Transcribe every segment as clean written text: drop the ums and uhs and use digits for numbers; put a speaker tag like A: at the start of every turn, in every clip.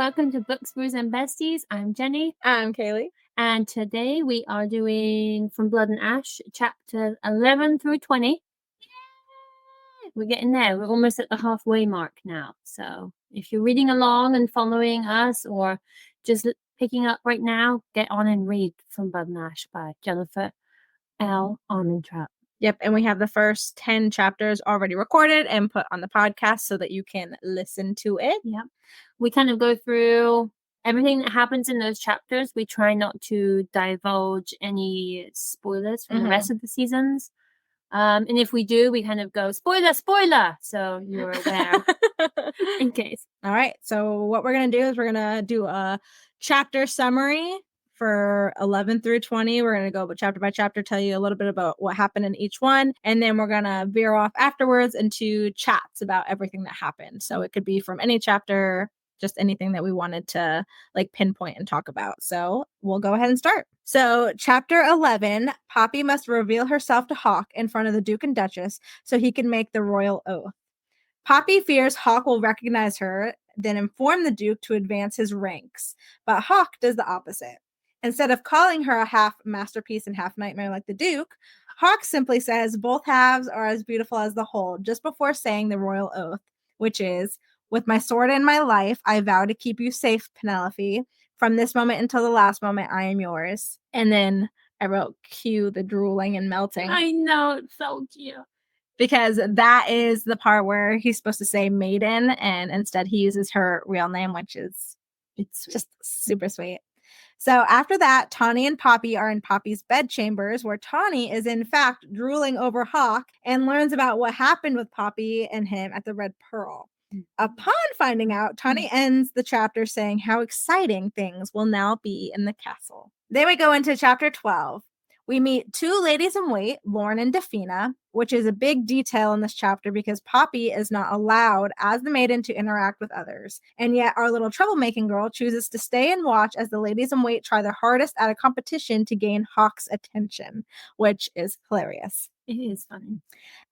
A: welcome to Books, Brews, and Besties. I'm Jenny.
B: I'm Kaylee.
A: And today we are doing From Blood and Ash, chapter 11 through 20. Yay! We're getting there. We're almost at the halfway mark now. So if you're reading along and following us or just picking up right now, get on and read From Blood and Ash by Jennifer L. Armentrout.
B: Yep, and we have the first 10 chapters already recorded and put on the podcast so that you can listen to it.
A: Yep. We kind of go through everything that happens in those chapters. We try not to divulge any spoilers from the rest of the seasons. And if we do, we kind of go, spoiler! So you're aware in case.
B: All right, so what we're going to do is we're going to do a chapter summary for 11 through 20. We're going to go chapter by chapter, tell you a little bit about what happened in each one. And then we're going to veer off afterwards into chats about everything that happened. So it could be from any chapter, just anything that we wanted to pinpoint and talk about. So we'll go ahead and start. So chapter 11, Poppy must reveal herself to Hawk in front of the Duke and Duchess so he can make the royal oath. Poppy fears Hawk will recognize her, then inform the Duke to advance his ranks. But Hawk does the opposite. Instead of calling her a half masterpiece and half nightmare like the Duke, Hawk simply says both halves are as beautiful as the whole, just before saying the royal oath, which is, "With my sword and my life, I vow to keep you safe, Penelope. From this moment until the last moment, I am yours." And then I wrote, cue the drooling and melting.
A: I know, it's so cute.
B: Because that is the part where he's supposed to say maiden, and instead he uses her real name, which is just super sweet. So after that, Tawny and Poppy are in Poppy's bedchambers, where Tawny is in fact drooling over Hawk and learns about what happened with Poppy and him at the Red Pearl. Upon finding out, Tawny ends the chapter saying how exciting things will now be in the castle. Then we go into chapter 12. We meet two ladies in wait, Lauren and Defina, which is a big detail in this chapter because Poppy is not allowed as the maiden to interact with others. And yet our little troublemaking girl chooses to stay and watch as the ladies in wait try their hardest at a competition to gain Hawk's attention, which is hilarious.
A: It is funny.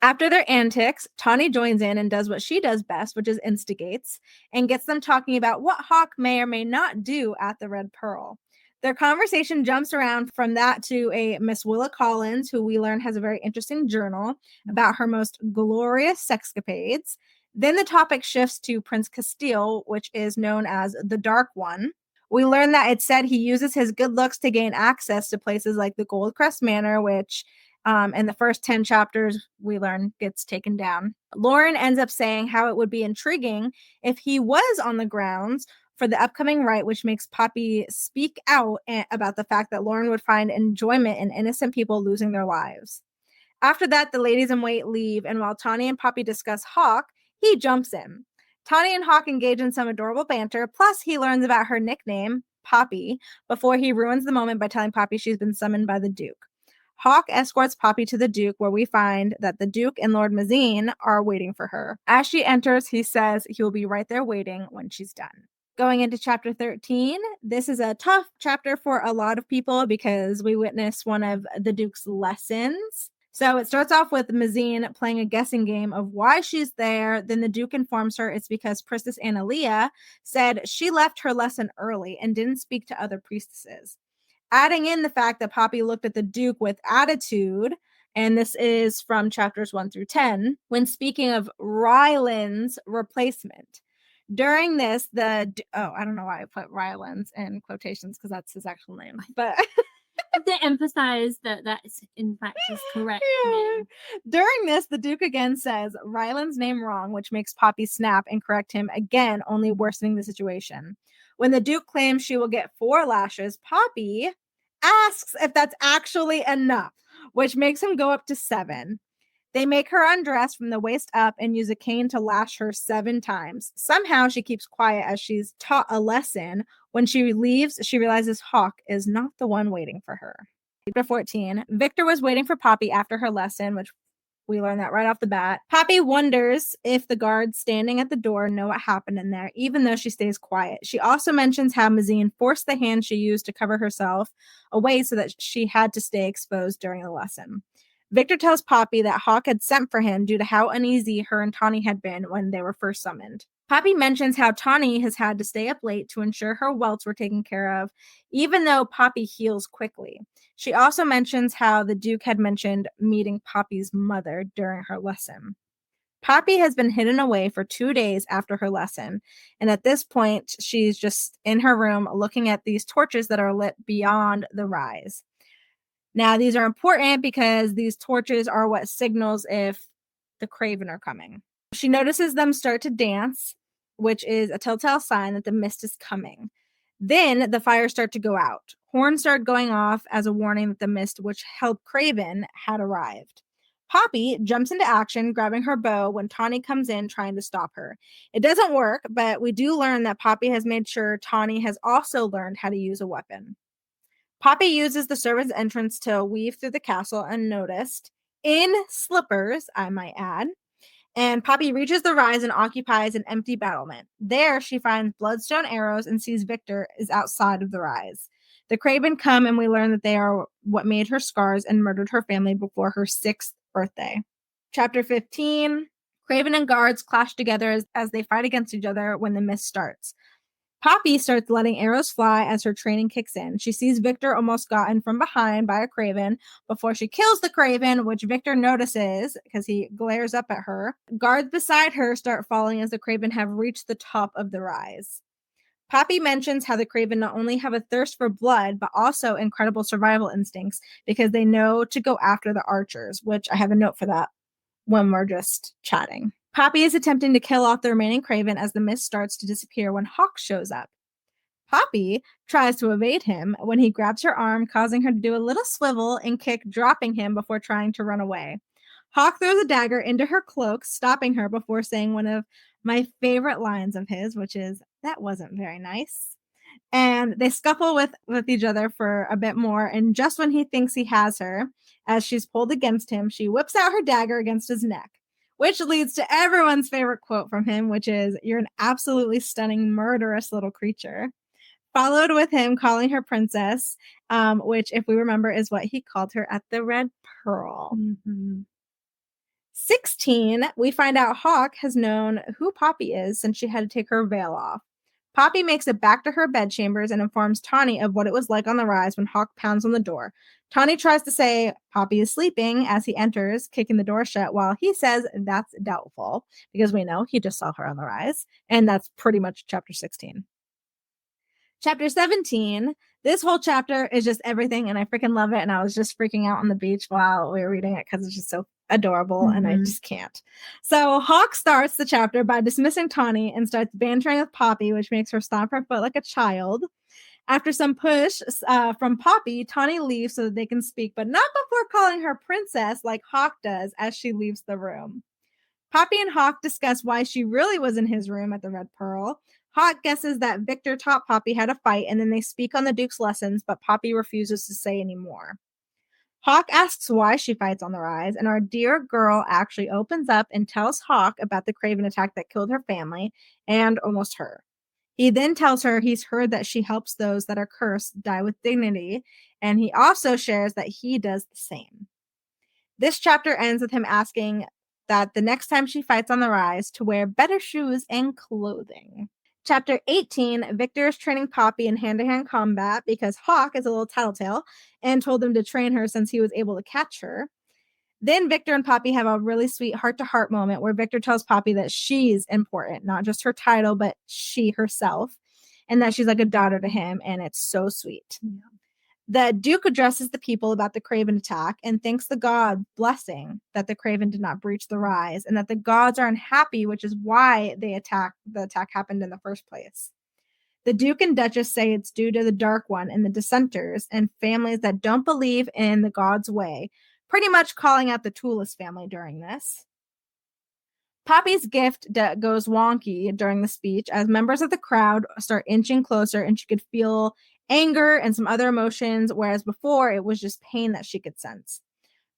B: After their antics, Tawny joins in and does what she does best, which is instigates, and gets them talking about what Hawk may or may not do at the Red Pearl. Their conversation jumps around from that to a Miss Willa Collins, who we learn has a very interesting journal about her most glorious sexcapades. Then the topic shifts to Prince Castile, which is known as the Dark One. We learn that it said he uses his good looks to gain access to places like the Goldcrest Manor, which in the first 10 chapters we learn gets taken down. Lauren ends up saying how it would be intriguing if he was on the grounds for the upcoming rite, which makes Poppy speak out about the fact that Lauren would find enjoyment in innocent people losing their lives. After that, the ladies in wait leave, and while Tawny and Poppy discuss Hawk, he jumps in. Tawny and Hawk engage in some adorable banter, plus he learns about her nickname, Poppy, before he ruins the moment by telling Poppy she's been summoned by the Duke. Hawk escorts Poppy to the Duke, where we find that the Duke and Lord Mazine are waiting for her. As she enters, he says he will be right there waiting when she's done. Going into chapter 13, this is a tough chapter for a lot of people because we witness one of the Duke's lessons. So it starts off with Mazine playing a guessing game of why she's there. Then the Duke informs her it's because Priestess Analea said she left her lesson early and didn't speak to other priestesses. Adding in the fact that Poppy looked at the Duke with attitude, and this is from chapters 1 through 10, when speaking of Ryland's replacement. During this, I don't know why I put Rylands in quotations because that's his actual name, but
A: to emphasize that that's in fact his correct name.
B: During this, the Duke again says Ryland's name wrong, which makes Poppy snap and correct him again, only worsening the situation. When the Duke claims she will get 4 lashes, Poppy asks if that's actually enough, which makes him go up to 7. They make her undress from the waist up and use a cane to lash her 7 times. Somehow she keeps quiet as she's taught a lesson. When she leaves, she realizes Hawk is not the one waiting for her. Chapter 14. Victor was waiting for Poppy after her lesson, which we learn that right off the bat. Poppy wonders if the guards standing at the door know what happened in there, even though she stays quiet. She also mentions how Mazine forced the hand she used to cover herself away so that she had to stay exposed during the lesson. Victor tells Poppy that Hawk had sent for him due to how uneasy her and Tawny had been when they were first summoned. Poppy mentions how Tawny has had to stay up late to ensure her welts were taken care of, even though Poppy heals quickly. She also mentions how the Duke had mentioned meeting Poppy's mother during her lesson. Poppy has been hidden away for 2 days after her lesson, and at this point, she's just in her room looking at these torches that are lit beyond the rise. Now, these are important because these torches are what signals if the Craven are coming. She notices them start to dance, which is a telltale sign that the mist is coming. Then the fires start to go out. Horns start going off as a warning that the mist, which held Craven, had arrived. Poppy jumps into action, grabbing her bow when Tawny comes in trying to stop her. It doesn't work, but we do learn that Poppy has made sure Tawny has also learned how to use a weapon. Poppy uses the servant's entrance to weave through the castle unnoticed, in slippers, I might add. And Poppy reaches the rise and occupies an empty battlement. There, she finds bloodstone arrows and sees Victor is outside of the rise. The Craven come, and we learn that they are what made her scars and murdered her family before her 6th birthday. Chapter 15, Craven and guards clash together as they fight against each other when the mist starts. Poppy starts letting arrows fly as her training kicks in. She sees Victor almost gotten from behind by a Craven before she kills the Craven, which Victor notices because he glares up at her. Guards beside her start falling as the Craven have reached the top of the rise. Poppy mentions how the Craven not only have a thirst for blood, but also incredible survival instincts because they know to go after the archers, which I have a note for that when we're just chatting. Poppy is attempting to kill off the remaining Craven as the mist starts to disappear when Hawk shows up. Poppy tries to evade him when he grabs her arm, causing her to do a little swivel and kick, dropping him before trying to run away. Hawk throws a dagger into her cloak, stopping her before saying one of my favorite lines of his, which is, "That wasn't very nice." And they scuffle with each other for a bit more, and just when he thinks he has her, as she's pulled against him, she whips out her dagger against his neck, which leads to everyone's favorite quote from him, which is, "You're an absolutely stunning, murderous little creature," followed with him calling her princess, which, if we remember, is what he called her at the Red Pearl. 16, we find out Hawk has known who Poppy is since she had to take her veil off. Poppy makes it back to her bedchambers and informs Tawny of what it was like on the rise when Hawk pounds on the door. Tawny tries to say Poppy is sleeping as he enters, kicking the door shut, while he says that's doubtful because we know he just saw her on the rise. And that's pretty much chapter 16. Chapter 17, this whole chapter is just everything, and I freaking love it. And I was just freaking out on the beach while we were reading it because it's just so adorable, and I just can't. So Hawk starts the chapter by dismissing Tawny and starts bantering with Poppy, which makes her stomp her foot like a child. After some push from Poppy, Tawny leaves so that they can speak, but not before calling her princess like Hawk does as she leaves the room. Poppy and Hawk discuss why she really was in his room at the Red Pearl. Hawk guesses that Victor taught Poppy how to fight, and then they speak on the Duke's lessons, but Poppy refuses to say any more. Hawk asks why she fights on the rise, and our dear girl actually opens up and tells Hawk about the Craven attack that killed her family and almost her. He then tells her he's heard that she helps those that are cursed die with dignity, and he also shares that he does the same. This chapter ends with him asking that the next time she fights on the rise to wear better shoes and clothing. Chapter 18, Victor is training Poppy in hand-to-hand combat because Hawk is a little tattletale and told him to train her since he was able to catch her. Then Victor and Poppy have a really sweet heart-to-heart moment where Victor tells Poppy that she's important, not just her title, but she herself, and that she's like a daughter to him, and it's so sweet. Yeah. The Duke addresses the people about the Craven attack and thanks the god blessing that the Craven did not breach the rise and that the gods are unhappy, which is why the attack happened in the first place. The Duke and Duchess say it's due to the Dark One and the dissenters and families that don't believe in the god's way, pretty much calling out the Toulouse family during this. Poppy's gift goes wonky during the speech as members of the crowd start inching closer and she could feel anger and some other emotions, whereas before it was just pain that she could sense.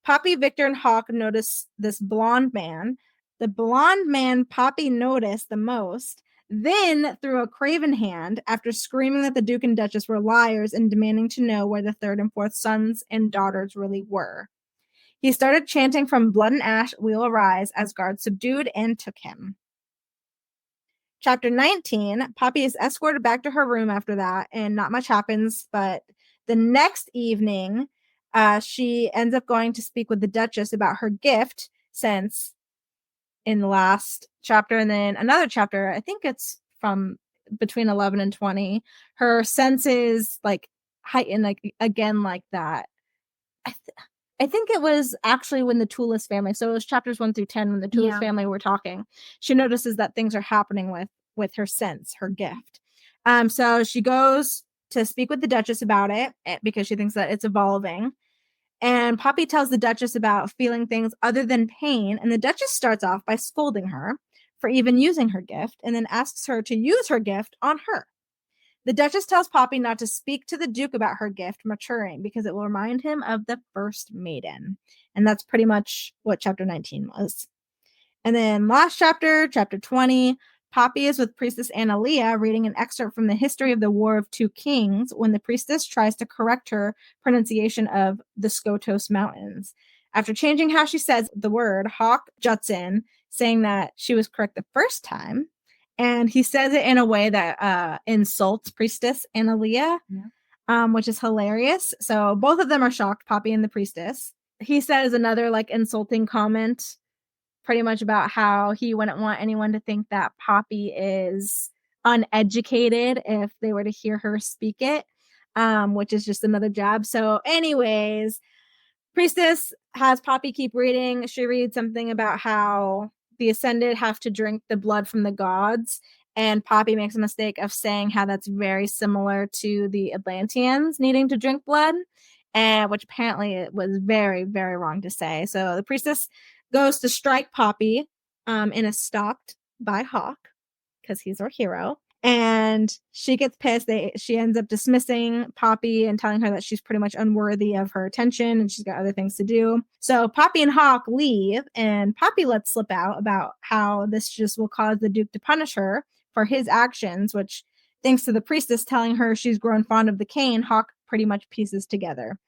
B: Poppy, Victor, and Hawk notice this blonde man. The blonde man Poppy noticed the most, then threw a Craven hand after screaming that the Duke and Duchess were liars and demanding to know where the third and fourth sons and daughters really were. He started chanting from Blood and Ash, we'll arise, as guards subdued and took him. Chapter 19, Poppy is escorted back to her room after that, and not much happens. But the next evening, she ends up going to speak with the Duchess about her gift, since in the last chapter and then another chapter, I think it's from between 11 and 20, her senses like heighten like again like that. I think it was actually when the Toulis family, so it was chapters 1 through 10 when the Toulis family were talking. She notices that things are happening with her sense, her gift. So she goes to speak with the Duchess about it because she thinks that it's evolving. And Poppy tells the Duchess about feeling things other than pain, and the Duchess starts off by scolding her for even using her gift, and then asks her to use her gift on her. The Duchess tells Poppy not to speak to the Duke about her gift maturing because it will remind him of the first maiden. And that's pretty much what chapter 19 was. And then last chapter, chapter 20, Poppy is with Priestess Analea reading an excerpt from the History of the War of Two Kings when the priestess tries to correct her pronunciation of the Skotos Mountains. After changing how she says the word, Hawk juts in, saying that she was correct the first time. And he says it in a way that insults Priestess Analea, which is hilarious. So both of them are shocked, Poppy and the priestess. He says another like insulting comment pretty much about how he wouldn't want anyone to think that Poppy is uneducated if they were to hear her speak it, which is just another jab. So anyways, Priestess has Poppy keep reading. She reads something about how the Ascended have to drink the blood from the gods. And Poppy makes a mistake of saying how that's very similar to the Atlanteans needing to drink blood, and which apparently it was very, very wrong to say. So the priestess goes to strike Poppy and is stopped by Hawk because he's our hero. And she gets pissed. She ends up dismissing Poppy and telling her that she's pretty much unworthy of her attention and she's got other things to do. So Poppy and Hawk leave, and Poppy lets slip out about how this just will cause the Duke to punish her for his actions, which, thanks to the priestess telling her she's grown fond of the cane, Hawk pretty much pieces together.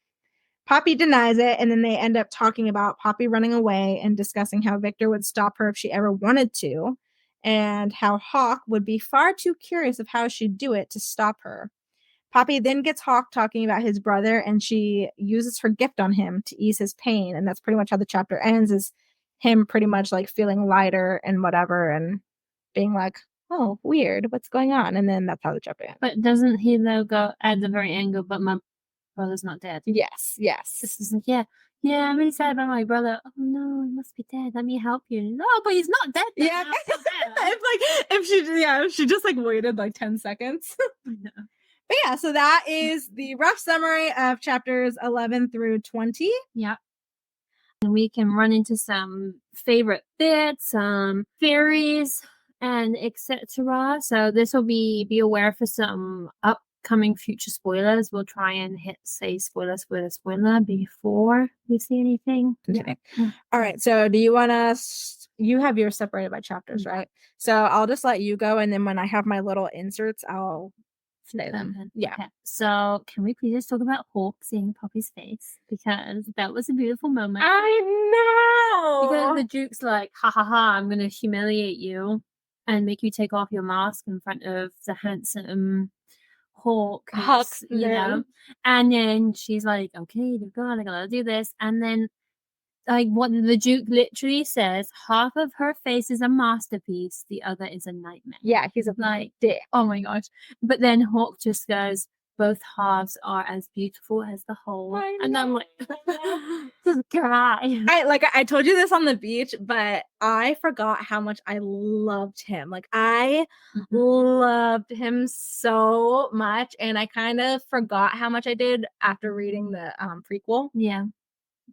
B: Poppy denies it, and then they end up talking about Poppy running away and discussing how Victor would stop her if she ever wanted to, and how Hawk would be far too curious of how she'd do it to stop her. Poppy then gets Hawk talking about his brother, and she uses her gift on him to ease his pain, and that's pretty much how the chapter ends, is him pretty much like feeling lighter and whatever, and being like, oh, weird, what's going on? And then that's how the chapter ends.
A: But doesn't he though go at the very end go, but my brother's not dead?
B: Yes.
A: This is like, yeah, I'm really sad about my brother. Oh no, he must be dead. Let me help you. No, but he's not dead.
B: Yeah. if she just like waited like 10 seconds. But yeah, so that is the rough summary of chapters 11 through 20.
A: Yeah. And we can run into some favorite bits, fairies, and etc. So this will be aware for some upcoming future spoilers. We'll try and say spoiler before we see anything.
B: Okay. All right. So do you want us? You have yours separated by chapters, right? So I'll just let you go, and then when I have my little inserts, I'll say them. Yeah.
A: Okay. So can we please just talk about Hawk seeing Poppy's face, because that was a beautiful moment.
B: I know.
A: Because the Duke's like, ha ha ha, I'm gonna humiliate you and make you take off your mask in front of the handsome Hawk, you know. And then she's like, okay, I gotta do this. And then like what the Duke literally says, half of her face is a masterpiece, the other is a nightmare.
B: Yeah, he's a
A: like
B: dick.
A: Oh my gosh. But then Hawk just goes, both halves are as beautiful as the whole. And I'm like, just cry.
B: I told you this on the beach, but I forgot how much I loved him. Like I loved him so much, and I kind of forgot how much I did after reading the prequel.
A: Yeah.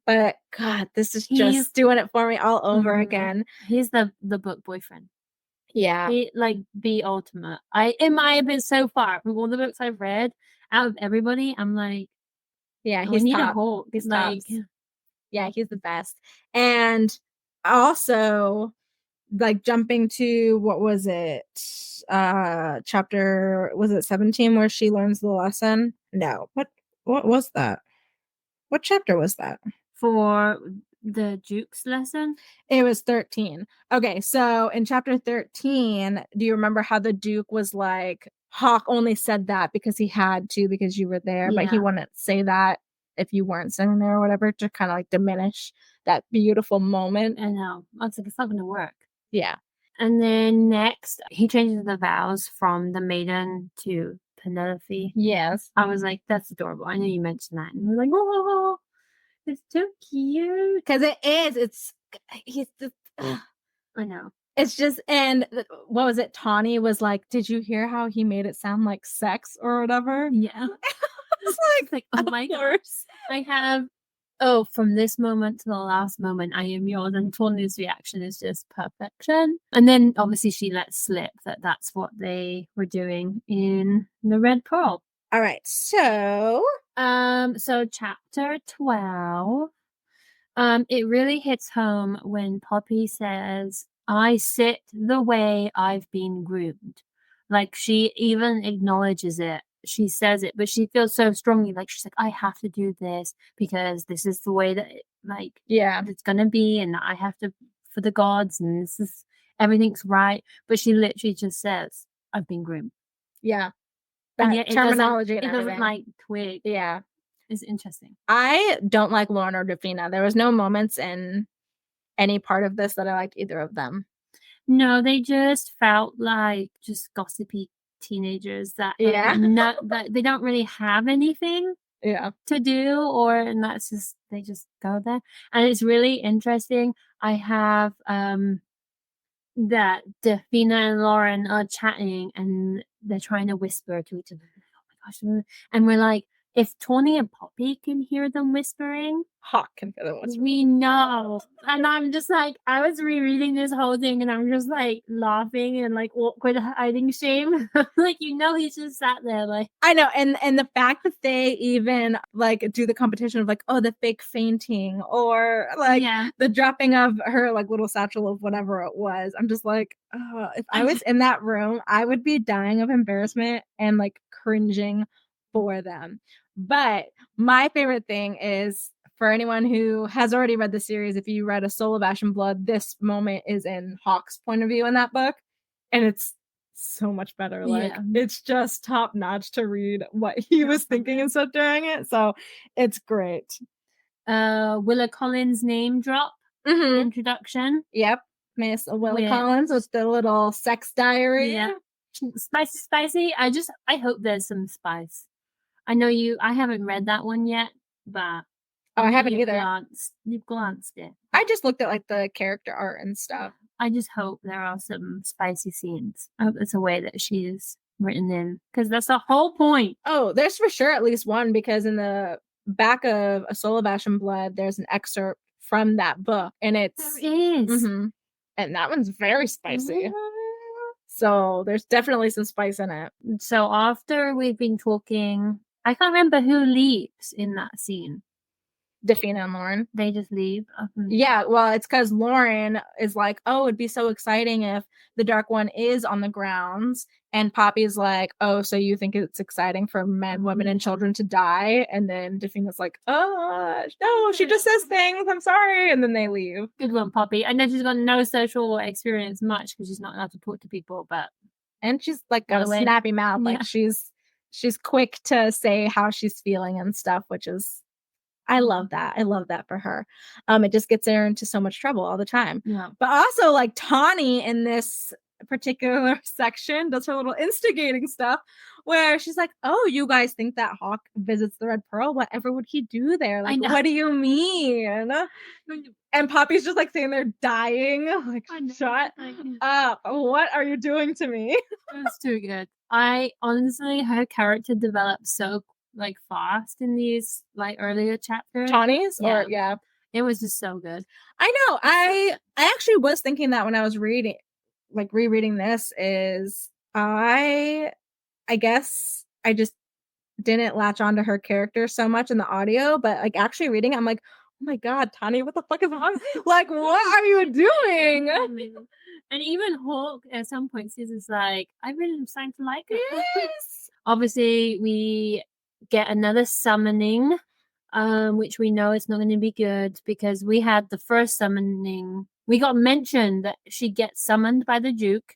B: But God, this is just doing it for me all over again.
A: He's the book boyfriend.
B: Yeah.
A: He like the ultimate. In my opinion, so far from all the books I've read, out of everybody, I'm like,
B: yeah, he's
A: need
B: top.
A: a Hulk.
B: He's
A: like,
B: yeah, he's the best. And also, like jumping to what was it? Chapter, was it 17 where she learns the lesson? No. What was that? What chapter was that?
A: For The Duke's lesson?
B: It was 13. Okay, so in chapter 13, do you remember how the Duke was like, Hawk only said that because he had to, because you were there, but he
A: Yeah.
B: wouldn't say that if you weren't sitting there or whatever, to kind of like diminish that beautiful moment.
A: I know. I was like, it's not going to work.
B: Yeah.
A: And then next, he changes the vows from the maiden to Penelope.
B: Yes.
A: I was like, that's adorable. I know you mentioned that. And we're like, oh, it's so cute.
B: Because it is. He's just,
A: I know.
B: it's just, and what was it? Tawny was like, did you hear how he made it sound like sex or whatever?
A: Yeah.
B: It's
A: like, oh my gosh. I have, from this moment to the last moment, I am yours. And Tawny's reaction is just perfection. And then obviously she lets slip that that's what they were doing in the Red Pearl.
B: All right. So
A: chapter 12. It really hits home when Poppy says, I sit the way I've been groomed. Like, she even acknowledges it. She says it, but she feels so strongly, like, she's like, I have to do this because this is the way that, it's gonna be, and I have to, for the gods, and this is, everything's right. But she literally just says, I've been groomed.
B: Yeah.
A: And
B: That
A: yet
B: terminology
A: it doesn't like twig.
B: Yeah.
A: It's interesting.
B: I don't like Lauren or Davina. There was no moments in any part of this that I liked either of them.
A: No, they just felt like just gossipy teenagers that that they don't really have anything to do, and that's just, they just go there. And it's really interesting. I have that Davina and Lauren are chatting and they're trying to whisper to each other. Oh my gosh. And we're like, if Tawny and Poppy can hear them whispering,
B: Hawk can hear them whispering.
A: We know. And I'm just like, I was rereading this whole thing and I'm just like laughing and like awkward hiding shame. Like, he's just sat there like.
B: I know. And the fact that they even like do the competition of like, oh, the fake fainting or like the dropping of her like little satchel of whatever it was. I'm just like, oh, if I was in that room, I would be dying of embarrassment and like cringing for them. But my favorite thing is, for anyone who has already read the series, if you read A Soul of Ash and Blood, this moment is in Hawk's point of view in that book. And it's so much better. Like, it's just top notch to read what he was thinking and stuff during it. So it's great.
A: Willa Collins name drop introduction.
B: Yep. Miss Willa Collins with the little sex diary.
A: Yeah. Spicy. I hope there's some spice. I know I haven't read that one yet, but
B: I haven't either.
A: You've glanced it.
B: I just looked at like the character art and stuff.
A: I just hope there are some spicy scenes. I hope it's a way that she's written in, because that's the whole point.
B: Oh, there's for sure at least one, because in the back of A Soul of Ash and Blood, there's an excerpt from that book, and it's
A: there is,
B: and that one's very spicy. So there's definitely some spice in it.
A: So after we've been talking, I can't remember who leaves in that scene.
B: Davina and Lauren.
A: They just leave.
B: Yeah, well, it's because Lauren is like, oh, it'd be so exciting if the Dark One is on the grounds. And Poppy's like, oh, so you think it's exciting for men, women, and children to die? And then Davina's like, oh, no, she just says things. I'm sorry. And then they leave.
A: Good one, Poppy. I know she's got no social experience much because she's not allowed to talk to people, but.
B: And she's like got a snappy mouth. Like she's quick to say how she's feeling and stuff, which is, I love that. I love that for her. It just gets her into so much trouble all the time.
A: Yeah.
B: But also, like, Tawny in this particular section does her little instigating stuff where she's like, oh, you guys think that Hawk visits the Red Pearl? Whatever would he do there? Like, what do you mean? And Poppy's just like sitting there dying. Like, shut up. What are you doing to me?
A: It was too good. I honestly, her character developed so like fast in these like earlier chapters.
B: Tawny's?
A: It was just so good.
B: I know. I actually was thinking that when I was rereading this, is I guess I just didn't latch onto her character so much in the audio, but like actually reading it, I'm like, oh my god, Tawny, what the fuck is wrong? Like, what are you doing?
A: And even Hawk at some points is like, I really am starting to like it.
B: Yes.
A: Obviously, we get another summoning which we know it's not going to be good because we had the first summoning. We got mentioned that she gets summoned by the Duke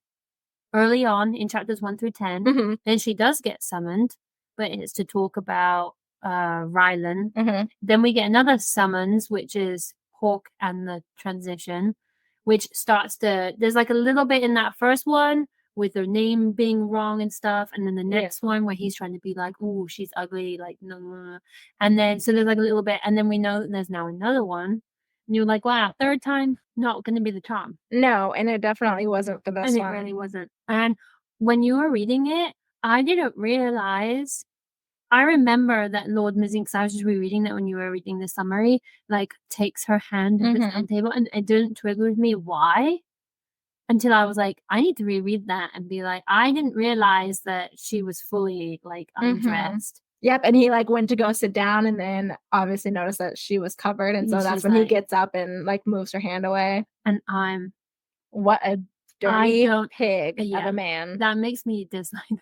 A: early on in chapters 1 through 10.
B: Mhm.
A: Then she does get summoned, but it's to talk about Rylan.
B: Mhm.
A: Then we get another summons, which is Hawk and the transition, which starts to, there's like a little bit in that first one with her name being wrong and stuff, and then the next one where he's trying to be like, oh, she's ugly, like, no. And then, so there's like a little bit, and then we know that there's now another one. And you're like, wow, third time, not going to be the charm.
B: No, and it definitely wasn't for this
A: And
B: one.
A: it really wasn't. And when you were reading it, I didn't realize. I remember that Lord Missing, because I was just rereading that when you were reading the summary, like takes her hand and puts it on the table, and it didn't trigger with me why until I was like, I need to reread that and be like, I didn't realize that she was fully like undressed.
B: Yep, and he like went to go sit down and then obviously noticed that she was covered, and so that's when he gets up and like moves her hand away.
A: And I'm
B: what a dirty pig of a man.
A: That makes me dislike him.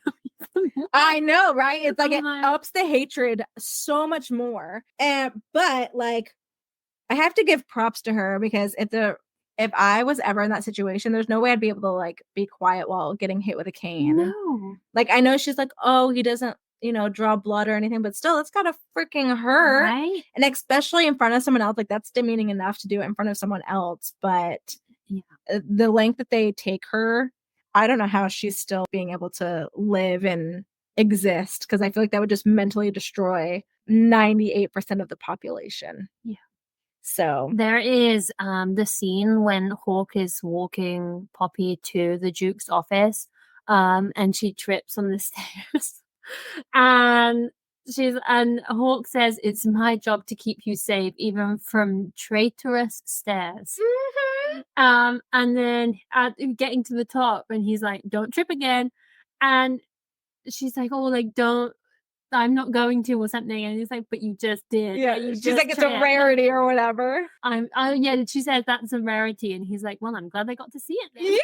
B: I know, right? It's like it ups the hatred so much more. But like I have to give props to her because if I was ever in that situation, there's no way I'd be able to like be quiet while getting hit with a cane.
A: No.
B: Like I know she's like, oh, he doesn't, draw blood or anything, but still, it's gotta freaking hurt.
A: Right?
B: And especially in front of someone else, like that's demeaning enough to do it in front of someone else. But the length that they take her, I don't know how she's still being able to live and exist, because I feel like that would just mentally destroy 98% of the population.
A: Yeah.
B: So
A: there is the scene when Hawk is walking Poppy to the Duke's office, and she trips on the stairs, and Hawk says, "It's my job to keep you safe, even from traitorous stairs." And then getting to the top, and he's like, "Don't trip again," and she's like, "Oh, like don't." I'm not going to or something, and he's like, but you just did.
B: Yeah, she's like, it's a rarity or whatever.
A: She said that's a rarity, and he's like, well, I'm glad I got to see it then.
B: Yeah,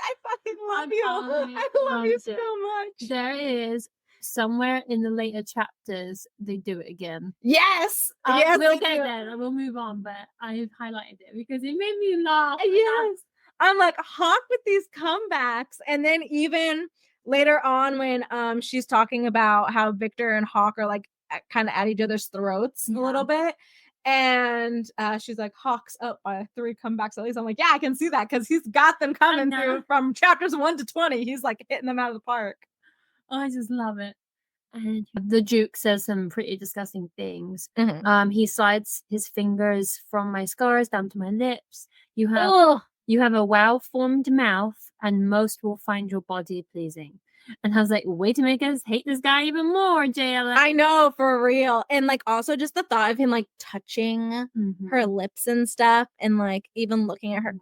B: I fucking love you. I love you so much.
A: There is somewhere in the later chapters they do it again.
B: Yes,
A: we'll get there. We'll move on, but I've highlighted it because it made me laugh.
B: Yes, I'm like Hawk with these comebacks, and then even later on when she's talking about how Victor and Hawk are like kind of at each other's throats a little bit, and she's like, Hawk's up by 3 comebacks at least. I'm like, yeah, I can see that because he's got them coming through from chapters 1 to 20. He's like hitting them out of the park.
A: Oh, I just love it. And the Duke says some pretty disgusting things. He slides his fingers from my scars down to my lips. You have a well-formed mouth, and most will find your body pleasing. And I was like, way to make us hate this guy even more, JLA.
B: I know, for real. And like also just the thought of him like touching her lips and stuff, and like even looking at her,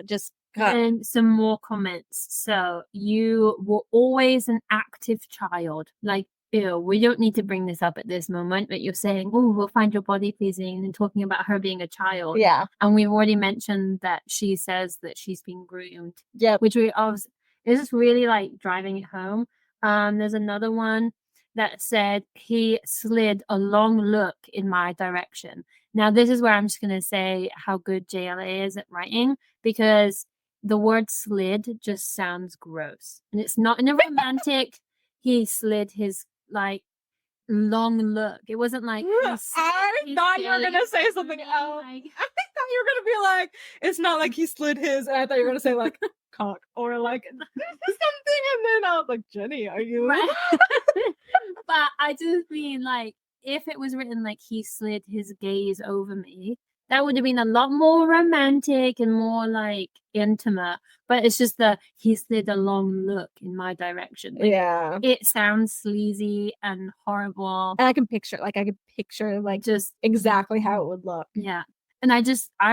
B: just
A: and some more comments. So you were always an active child. Like, ew, we don't need to bring this up at this moment, but you're saying, oh, we'll find your body pleasing, and talking about her being a child.
B: Yeah.
A: And we've already mentioned that she says that she's been groomed.
B: Yeah.
A: Which is just really like driving it home. There's another one that said he slid a long look in my direction. Now, this is where I'm just going to say how good JLA is at writing, because the word slid just sounds gross. And it's not in a romantic, he slid his like long look. It wasn't like
B: I thought you were gonna say something else. I thought you were gonna be like, it's not like he slid his, and I thought you were gonna say like cock or like something, and then I was like, Jenny, are you?
A: Right. But I just mean like, if it was written like he slid his gaze over me, that would have been a lot more romantic and more like intimate. But it's just he slid a long look in my direction. Like,
B: yeah,
A: it sounds sleazy and horrible.
B: And I can picture just exactly how it would look.
A: Yeah. And I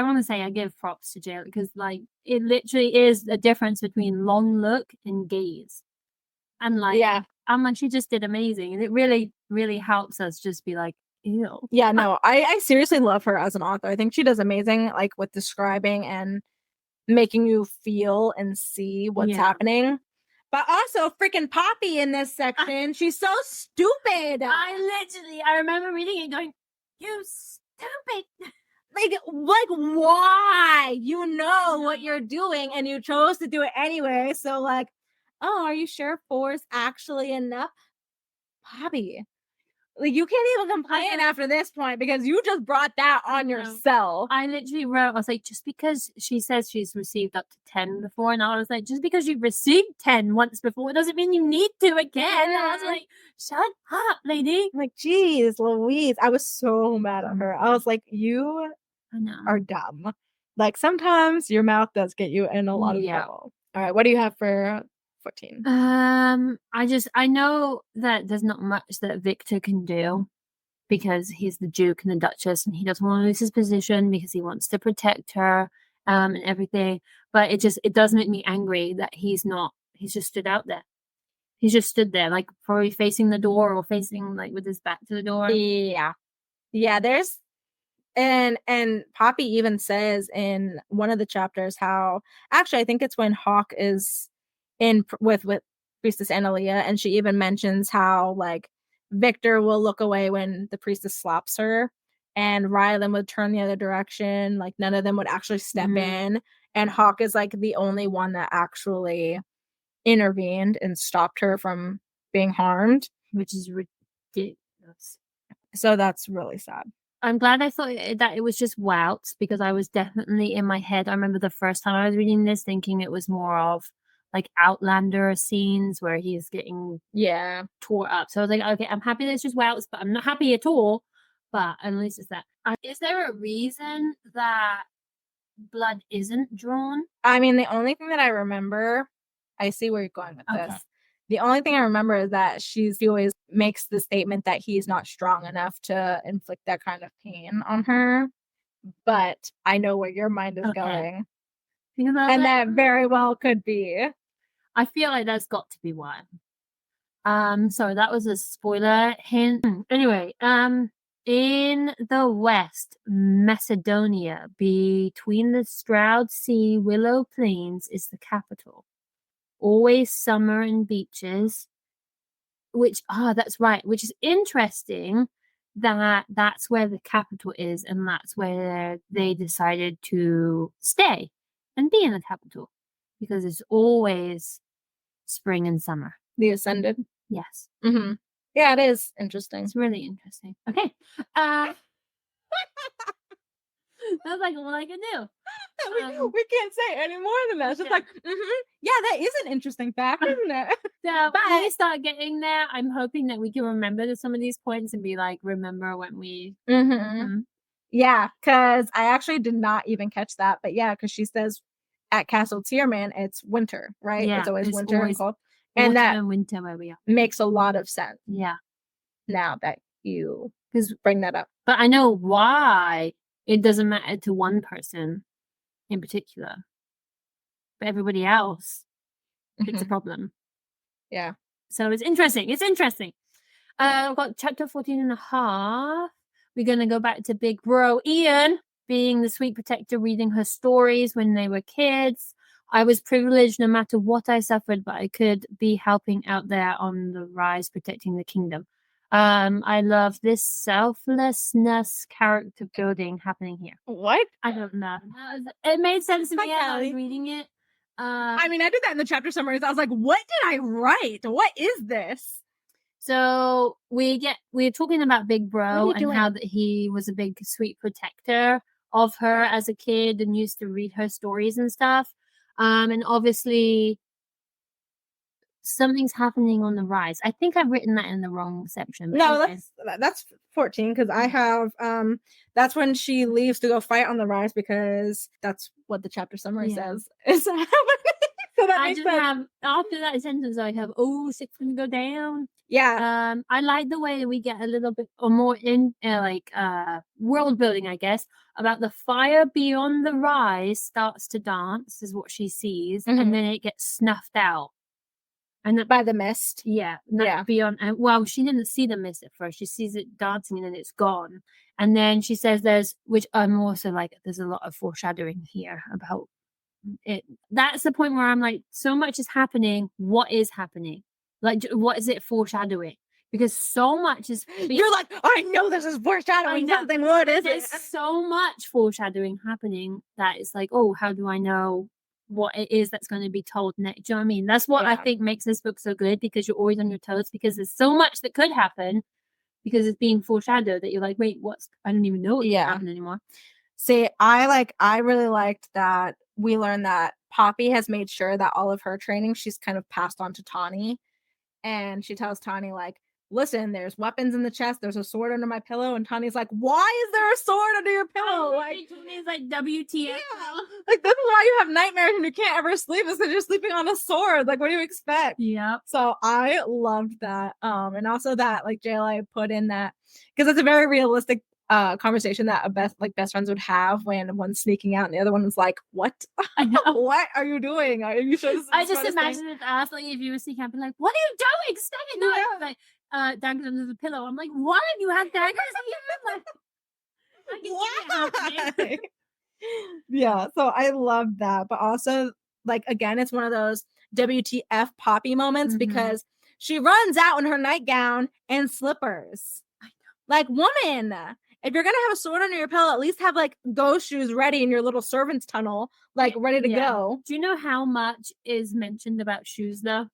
A: want to say I give props to Jayla, because like it literally is the difference between long look and gaze. And like, I'm like, she just did amazing. And it really, really helps us just be like, ew.
B: Yeah, no, I seriously love her as an author. I think she does amazing, like with describing and making you feel and see what's happening. But also freaking Poppy in this section, she's so stupid.
A: I remember reading it going, You stupid.
B: Like why? You know what you're doing and you chose to do it anyway. So like, oh, are you sure 4 is actually enough? Poppy, like you can't even complain after this point because you just brought that on yourself.
A: I literally wrote, I was like, just because she says she's received up to 10 before, and I was like, just because you've received 10 once before doesn't mean you need to again. I was like, shut up, lady.
B: I'm like, geez, Louise. I was so mad at her. I was like, you are dumb. Like sometimes your mouth does get you in a lot of trouble. All right, what do you have for 14?
A: I know that there's not much that Victor can do because he's the Duke and the Duchess, and he doesn't want to lose his position because he wants to protect her, and everything. But it does make me angry that he's just stood out there. He's just stood there, like probably facing the door or facing like with his back to the door.
B: Yeah. There's and Poppy even says in one of the chapters how actually I think it's when Hawk is in with Priestess Analia, and she even mentions how like Victor will look away when the priestess slaps her, and Rylan would turn the other direction. Like none of them would actually step in, and Hawk is like the only one that actually intervened and stopped her from being harmed,
A: which is ridiculous.
B: So that's really sad.
A: I'm glad I thought that it was just Wouts, because I was definitely in my head. I remember the first time I was reading this thinking it was more of like Outlander scenes where he's getting tore up. So I was like, okay, I'm happy that it's just Wouts, but I'm not happy at all. But at least it's that. Is there a reason that blood isn't drawn?
B: I mean, the only thing that I remember, I see where you're going with this. The only thing I remember is that she always makes the statement that he's not strong enough to inflict that kind of pain on her. But I know where your mind is going. And that very well could be.
A: I feel like that's got to be why. Sorry, that was a spoiler hint. Anyway, in the west, Macedonia, between the Stroud Sea Willow Plains, is the capital. Always summer and beaches, that's right, which is interesting that that's where the capital is, and that's where they decided to stay and be in the capital, because it's always spring and summer.
B: The Ascended?
A: Yes.
B: Mm-hmm. Yeah, it is interesting.
A: It's really interesting. Okay. That's like all I can do.
B: We can't say any more than that. It's just like, yeah, that is an interesting fact, isn't it?
A: So when we start getting there, I'm hoping that we can remember some of these points and be like, remember when we...
B: Yeah, because I actually did not even catch that. But yeah, because she says at Castle Tierman, it's winter, right?
A: Yeah,
B: it's always winter and cold. And that
A: winter where we are.
B: Makes a lot of sense.
A: Yeah.
B: Now that you bring that up.
A: But I know why it doesn't matter to one person in particular. But everybody else, it's a problem.
B: Yeah.
A: So it's interesting. We've got chapter 14 and a half. We're going to go back to Big Bro Ian being the sweet protector, reading her stories when they were kids. I was privileged no matter what I suffered, but I could be helping out there on the rise, protecting the kingdom. I love this selflessness character building happening here.
B: What?
A: I don't know. It made sense to me as I was reading it.
B: I mean, I did that in the chapter summaries. I was like, what did I write? What is this?
A: So we're talking about Big Bro and how that he was a big sweet protector of her as a kid and used to read her stories and stuff. And obviously something's happening on the rise. I think I've written that in the wrong section.
B: No, that's 14, because I have that's when she leaves to go fight on the rise, because that's what the chapter summary says. So that makes sense.
A: After that sentence I have, shit's gonna go down.
B: Yeah.
A: I like the way that we get a little bit or more in world building, I guess, about the fire beyond the rise starts to dance, is what she sees, and then it gets snuffed out. And that,
B: by the mist.
A: Yeah. Beyond. Well, she didn't see the mist at first. She sees it dancing and then it's gone. And then she says which I'm also like, there's a lot of foreshadowing here about it. That's the point where I'm like, so much is happening. What is happening? Like, what is it foreshadowing? because so much is.
B: You're like, I know this is foreshadowing something. What is
A: There's
B: it?
A: so much foreshadowing happening that it's like, oh, how do I know what it is that's going to be told next? Do you know what I mean? That's what I think makes this book so good, because you're always on your toes, because there's so much that could happen because it's being foreshadowed that you're like, wait, I don't even know what's going to happen anymore.
B: See, I really liked that we learned that Poppy has made sure that all of her training she's kind of passed on to Tawny. And she tells Tawny, like, listen, there's weapons in the chest, there's a sword under my pillow. And Tawny's like, why is there a sword under your pillow? Like,
A: Tawny's like, WTF.
B: Yeah. Like, this is why you have nightmares and you can't ever sleep, is because you're sleeping on a sword. Like, what do you expect?
A: Yeah.
B: So I loved that. And also that, like, JLI put in that, because it's a very realistic conversation that best friends would have when one's sneaking out and the other one is like, what?
A: I know.
B: What are you doing? Are you sure this is
A: I just imagine it as, like, if you were sneaking out, like, what are you doing? Stay like, daggers under the pillow. I'm like, what? You have daggers here? Like,
B: why? Yeah, so I love that. But also, like, again, it's one of those WTF Poppy moments, because she runs out in her nightgown and slippers. I know. Like, woman, if you're gonna have a sword under your pillow, at least have, like, ghost shoes ready in your little servant's tunnel, like, ready to go.
A: Do you know how much is mentioned about shoes, though?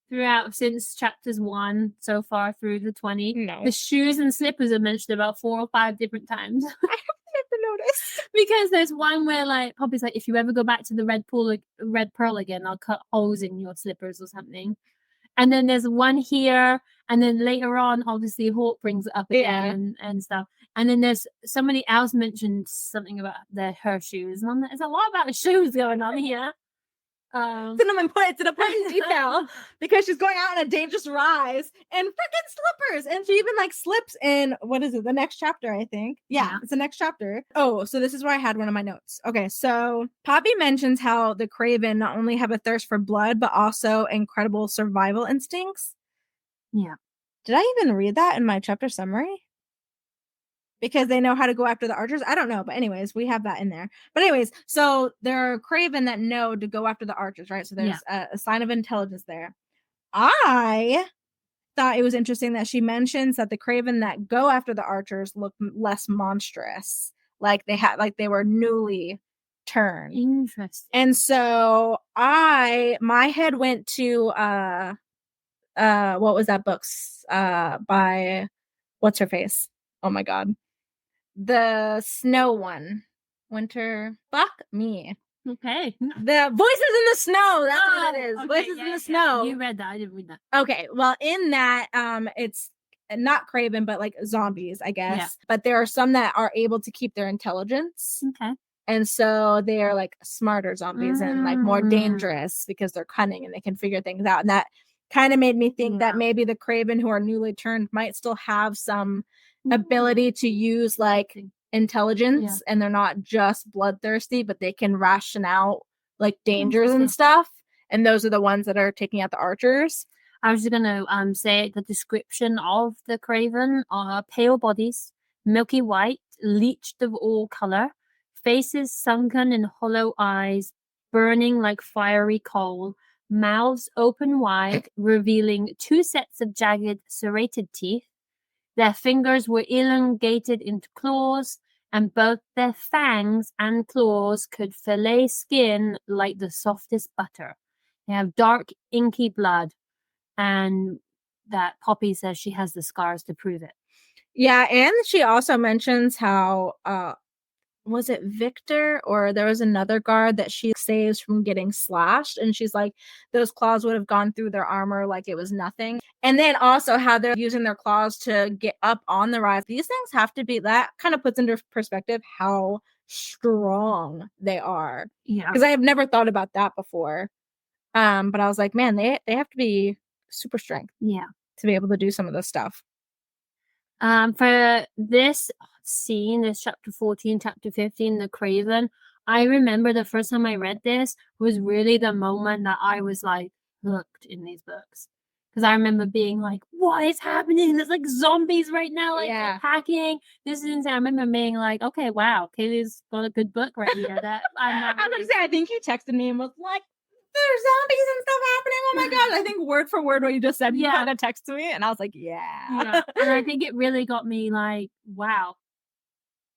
A: Throughout, since chapters 1 so far through the 20,
B: No.
A: The shoes and slippers are mentioned about 4 or 5 different times.
B: I have never noticed.
A: Because there's one where, like, Poppy's like, if you ever go back to the Red Pearl again, I'll cut holes in your slippers or something. And then there's one here, and then later on, obviously, Hawk brings it up again and stuff. And then there's somebody else mentioned something about her shoes. And there's a lot about the shoes going on here.
B: It's an important detail, because she's going out on a dangerous rise and freaking slippers, and she even, like, slips in, what is it, the next chapter, I think. Yeah, it's the next chapter. Oh, so this is where I had one of my notes. Okay, so Poppy mentions how the Craven not only have a thirst for blood, but also incredible survival instincts.
A: Yeah.
B: Did I even read that in my chapter summary? Because they know how to go after the archers? I don't know. But anyways, we have that in there. But anyways, so there are Craven that know to go after the archers, right? So there's a sign of intelligence there. I thought it was interesting that she mentions that the Craven that go after the archers look less monstrous. Like they were newly turned.
A: Interesting.
B: And so my head went to what was that books by what's her face? Oh my god. The snow one. Winter. Fuck me.
A: Okay.
B: The Voices in the Snow. That's what it is. Okay, Voices in the Snow.
A: You read that. I didn't read that.
B: Okay. Well, in that, it's not Craven, but, like, zombies, I guess.
A: Yeah.
B: But there are some that are able to keep their intelligence.
A: Okay.
B: And so they are, like, smarter zombies and, like, more dangerous because they're cunning and they can figure things out. And that kind of made me think that maybe the Craven who are newly turned might still have some ability to use, like, intelligence, and they're not just bloodthirsty, but they can ration out, like, dangers and stuff. And those are the ones that are taking out the archers.
A: I was just gonna say the description of the Craven are pale bodies, milky white, leached of all color, faces sunken and hollow eyes, burning like fiery coal, mouths open wide, revealing 2 sets of jagged, serrated teeth. Their fingers were elongated into claws, and both their fangs and claws could fillet skin like the softest butter. They have dark, inky blood, and that Poppy says she has the scars to prove it.
B: Yeah, and she also mentions how was it Victor or there was another guard that she saves from getting slashed, and she's like, those claws would have gone through their armor like it was nothing. And then also how they're using their claws to get up on the rise. These things have to be, that kind of puts into perspective how strong they are.
A: Yeah,
B: because I have never thought about that before. But I was like, man, they have to be super strength.
A: Yeah,
B: to be able to do some of this stuff.
A: For this scene, this chapter 14, chapter 15, the Craven, I remember the first time I read this was really the moment that I was, like, hooked in these books. Because I remember being like, what is happening? There's, like, zombies right now, like, attacking. This is insane. I remember being like, okay, wow, Kaylee's got a good book right here. That I'm not
B: I was going to say, I think you texted me and was like, there's zombies and stuff happening. Oh my god. I think word for word what you just said, you
A: Yeah.
B: kind of text to me, and I was like, yeah.
A: And I think it really got me like, wow.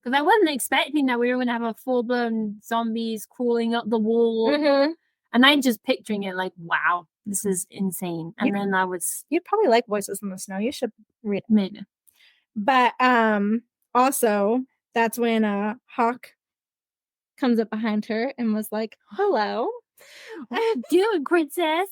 A: Because I wasn't expecting that we were going to have a full-blown zombies crawling up the wall.
B: Mm-hmm.
A: And I'm just picturing it like, wow, this is insane. And then I was...
B: You'd probably like Voices in the Snow. You should read it.
A: Maybe.
B: But also, that's when Hawk comes up behind her and was like, hello.
A: What are you doing, princess?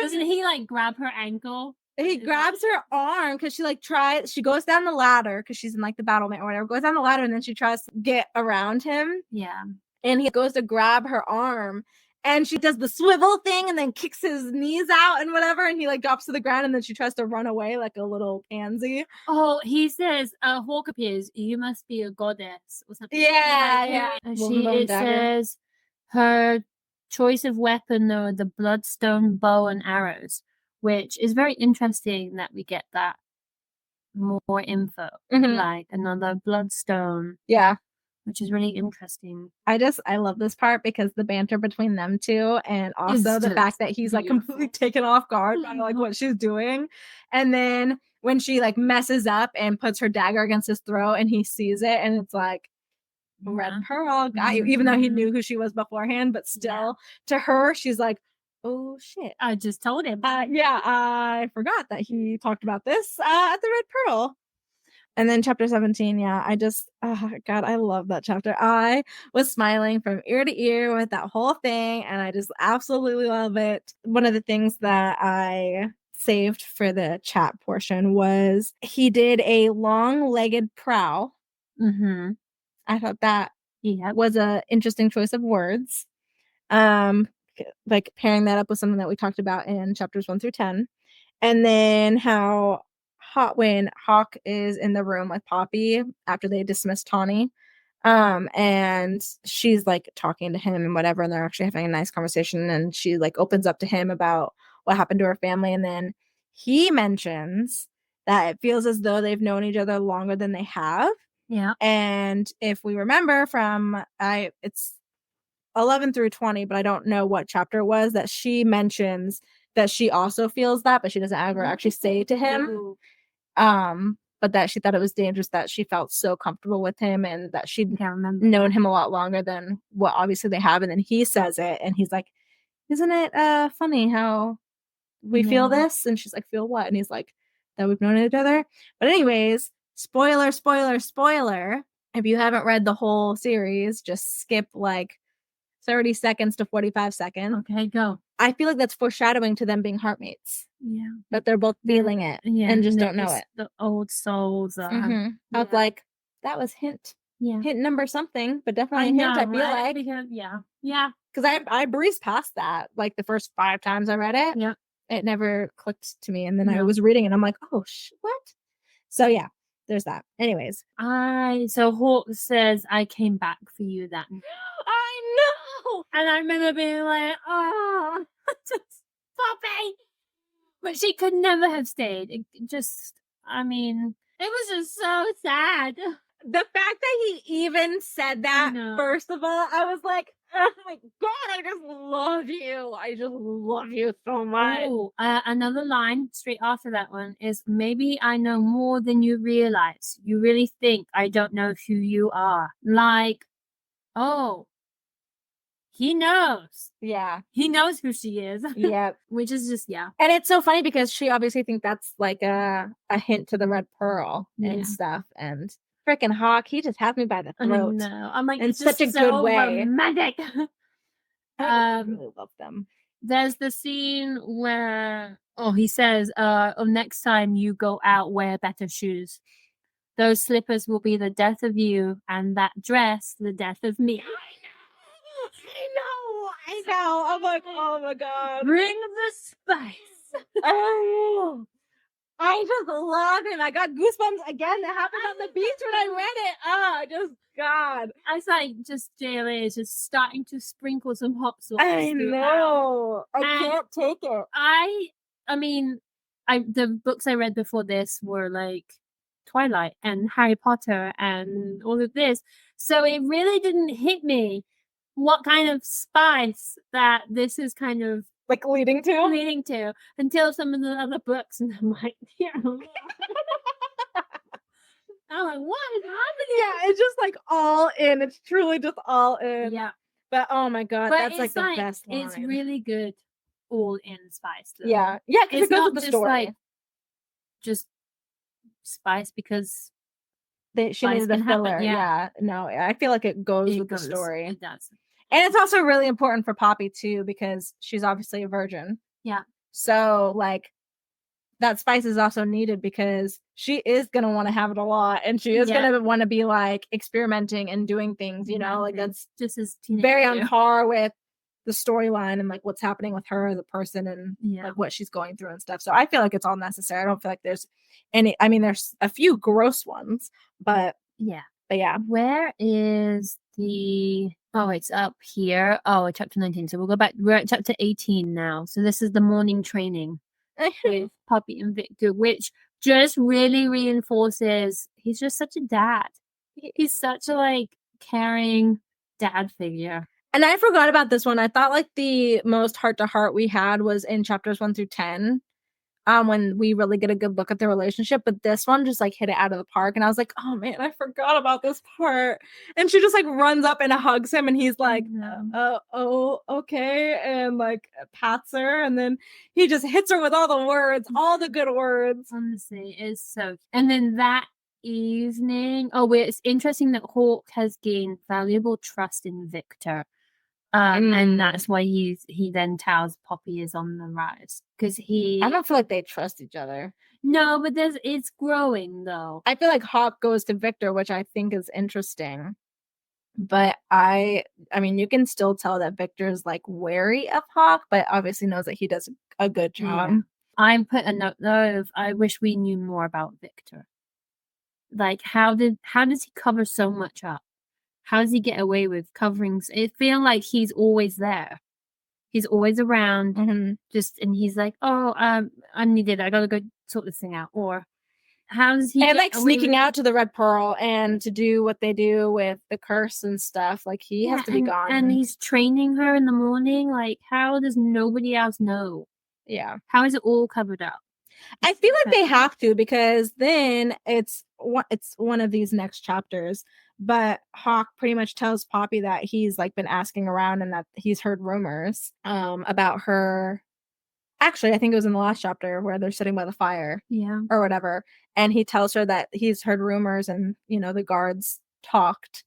A: Doesn't he like grab her ankle?
B: He grabs her arm because she goes down the ladder because she's in like the battlement or whatever, goes down the ladder and then she tries to get around him.
A: Yeah.
B: And he goes to grab her arm and she does the swivel thing and then kicks his knees out and whatever. And he like drops to the ground and then she tries to run away like a little pansy.
A: Oh, he says, Hawk appears, you must be a goddess or something.
B: Yeah.
A: It says her choice of weapon though, the bloodstone bow and arrows, which is very interesting that we get that more info.
B: Mm-hmm.
A: Like another bloodstone.
B: Yeah.
A: Which is really interesting.
B: I love this part because the banter between them two, and also the fact that he's like completely taken off guard by like what she's doing. And then when she like messes up and puts her dagger against his throat and he sees it and it's like, Red Pearl got you, even though he knew who she was beforehand, but still to her, she's like, oh shit.
A: I just told him.
B: Yeah, I forgot that he talked about this at the Red Pearl. And then chapter 17, God, I love that chapter. I was smiling from ear to ear with that whole thing, and I just absolutely love it. One of the things that I saved for the chat portion was he did a long-legged prow.
A: Mm-hmm.
B: I thought that was an interesting choice of words. Like pairing that up with something that we talked about in chapters 1 through 10. And then how when Hawk is in the room with Poppy after they dismiss Tawny, and she's like talking to him and whatever, and they're actually having a nice conversation, and she like opens up to him about what happened to her family, and then he mentions that it feels as though they've known each other longer than they have.
A: Yeah.
B: And if we remember from it's 11 through 20, but I don't know what chapter it was, that she mentions that she also feels that, but she doesn't ever actually say to him. But that she thought it was dangerous that she felt so comfortable with him and that she'd known him a lot longer than what obviously they have. And then he says it and he's like, isn't it funny how we feel this? And she's like, feel what? And he's like, that we've known each other. But anyways, spoiler. If you haven't read the whole series, just skip like 30 seconds to 45 seconds.
A: Okay, go.
B: I feel like that's foreshadowing to them being heartmates.
A: Yeah.
B: That they're both feeling it and just don't know it.
A: The old souls are.
B: Mm-hmm. I was like, that was hint.
A: Yeah.
B: Hint number something, but definitely a hint, I feel like.
A: Because, yeah.
B: Because I breezed past that like the first 5 times I read it.
A: Yeah.
B: It never clicked to me. And then I was reading and I'm like, oh, what? So yeah, there's that. Anyways.
A: So Hawk says, I came back for you then. I know! And I remember being like, oh, Poppy! But she could never have stayed. It was just so sad.
B: The fact that he even said that, first of all, I was like, oh my God, I just love you. I just love you so much.
A: Oh, another line straight after that one is, maybe I know more than you realize. You really think I don't know who you are. Like, oh, he knows.
B: Yeah.
A: He knows who she is.
B: Yeah.
A: Which is just, yeah.
B: And it's so funny because she obviously thinks that's like a hint to the Red Pearl and stuff. And freaking Hawk, he just has me by the throat.
A: No, I'm like,
B: in
A: it's
B: such a
A: so
B: good way.
A: Romantic.
B: I really love them.
A: There's the scene where, he says, next time you go out, wear better shoes. Those slippers will be the death of you, and that dress, the death of me.
B: I know. I'm like, oh my God.
A: Bring the spice.
B: Oh, I just love him. I got goosebumps again. That happened on the beach when I read it. God.
A: I was like, just JLA is just starting to sprinkle some hot sauce.
B: I know. I can't take it.
A: I mean, the books I read before this were like Twilight and Harry Potter and all of this. So it really didn't hit me what kind of spice that this is kind of
B: like leading to
A: until some of the other books, and I'm like, yeah. I'm like, what is happening?
B: Yeah, it's just like all in. It's truly just all in.
A: Yeah.
B: But oh my god,
A: But
B: that's like
A: it's
B: the best line.
A: It's really good all in spice though.
B: Yeah, because
A: It's
B: it goes
A: not
B: with the
A: just
B: story.
A: like just spice because
B: she
A: spice
B: needed a
A: can happen,
B: filler.
A: yeah.
B: No, I feel like it goes with the
A: It
B: story.
A: does.
B: And it's also really important for Poppy too, because she's obviously a virgin.
A: Yeah.
B: So like that spice is also needed because she is gonna want to have it a lot, and she is gonna want to be like experimenting and doing things, you know, like that's
A: just as
B: very on par with the storyline and like what's happening with her as a person and like what she's going through and stuff. So I feel like it's all necessary. I don't feel like there's any, I mean, there's a few gross ones, but yeah.
A: Where is the, oh, it's up here. Oh, chapter 19. So we'll go back. We're at chapter 18 now. So this is the morning training with Poppy and Victor, which just really reinforces he's just such a dad. He's such a like caring dad figure.
B: And I forgot about this one. I thought like the most heart to heart we had was in chapters 1 through 10. When we really get a good look at the relationship, but this one just like hit it out of the park, and I was like, oh man, I forgot about this part. And she just like runs up and hugs him, and he's like, oh, okay, and like pats her, and then he just hits her with all the words, all the good words.
A: Honestly, it's so. And then that evening, it's interesting that Hawk has gained valuable trust in Victor. And that's why he then tells Poppy is on the rise, because I
B: don't feel like they trust each other.
A: No, but it's growing though.
B: I feel like Hawk goes to Victor, which I think is interesting. But I mean, you can still tell that Victor's like wary of Hawk, but obviously knows that he does a good job.
A: Yeah. I put a note though of I wish we knew more about Victor. Like how does he cover so much up? How does he get away with coverings? It feels like he's always there. He's always around, and he's like, "Oh, I'm needed. I gotta go sort this thing out." Or how does he?
B: And like sneaking out to the Red Pearl and to do what they do with the curse and stuff. Like he has to be gone.
A: And he's training her in the morning. Like, how does nobody else know?
B: Yeah.
A: How is it all covered up?
B: I feel like they have to, because then it's one of these next chapters. But Hawk pretty much tells Poppy that he's like been asking around and that he's heard rumors about her. Actually, I think it was in the last chapter where they're sitting by the fire, or whatever. And he tells her that he's heard rumors, and you know the guards talked,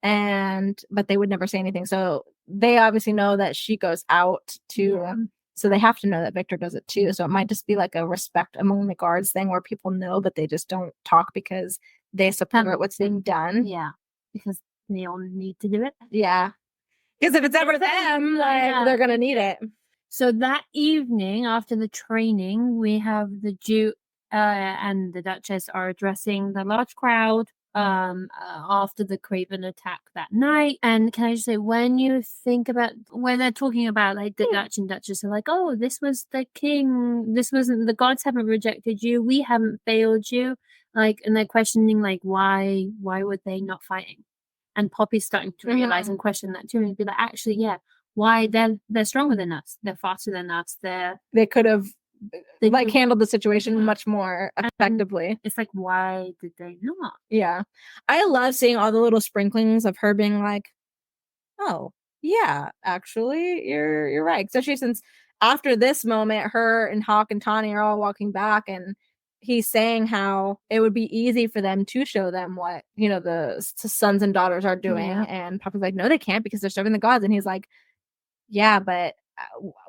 B: but they would never say anything. So they obviously know that she goes out to. So they have to know that Victor does it too. So it might just be like a respect among the guards thing where people know, but they just don't talk because they support what's being done.
A: Yeah, because they all need to do it.
B: Yeah, because if it's ever them, like they're gonna need it.
A: So that evening after the training, we have the Duke and the Duchess are addressing the large crowd after the Craven attack that night. And can I just say, when you think about when they're talking about like the Dutch and Duchess are like, oh, this was the king, this wasn't, the gods haven't rejected you, we haven't failed you, like, and they're questioning like why would they not fighting? And Poppy's starting to realize and question that too, and be like, actually, why they're stronger than us, they're faster than us,
B: they could have handled the situation much more effectively.
A: It's like, why did they not?
B: Yeah, I love seeing all the little sprinklings of her being like, oh yeah, actually you're right, especially since after this moment her and Hawk and Tawny are all walking back, and he's saying how it would be easy for them to show them what, you know, the sons and daughters are doing. And Papa's like, no, they can't, because they're serving the gods. And he's like, yeah, but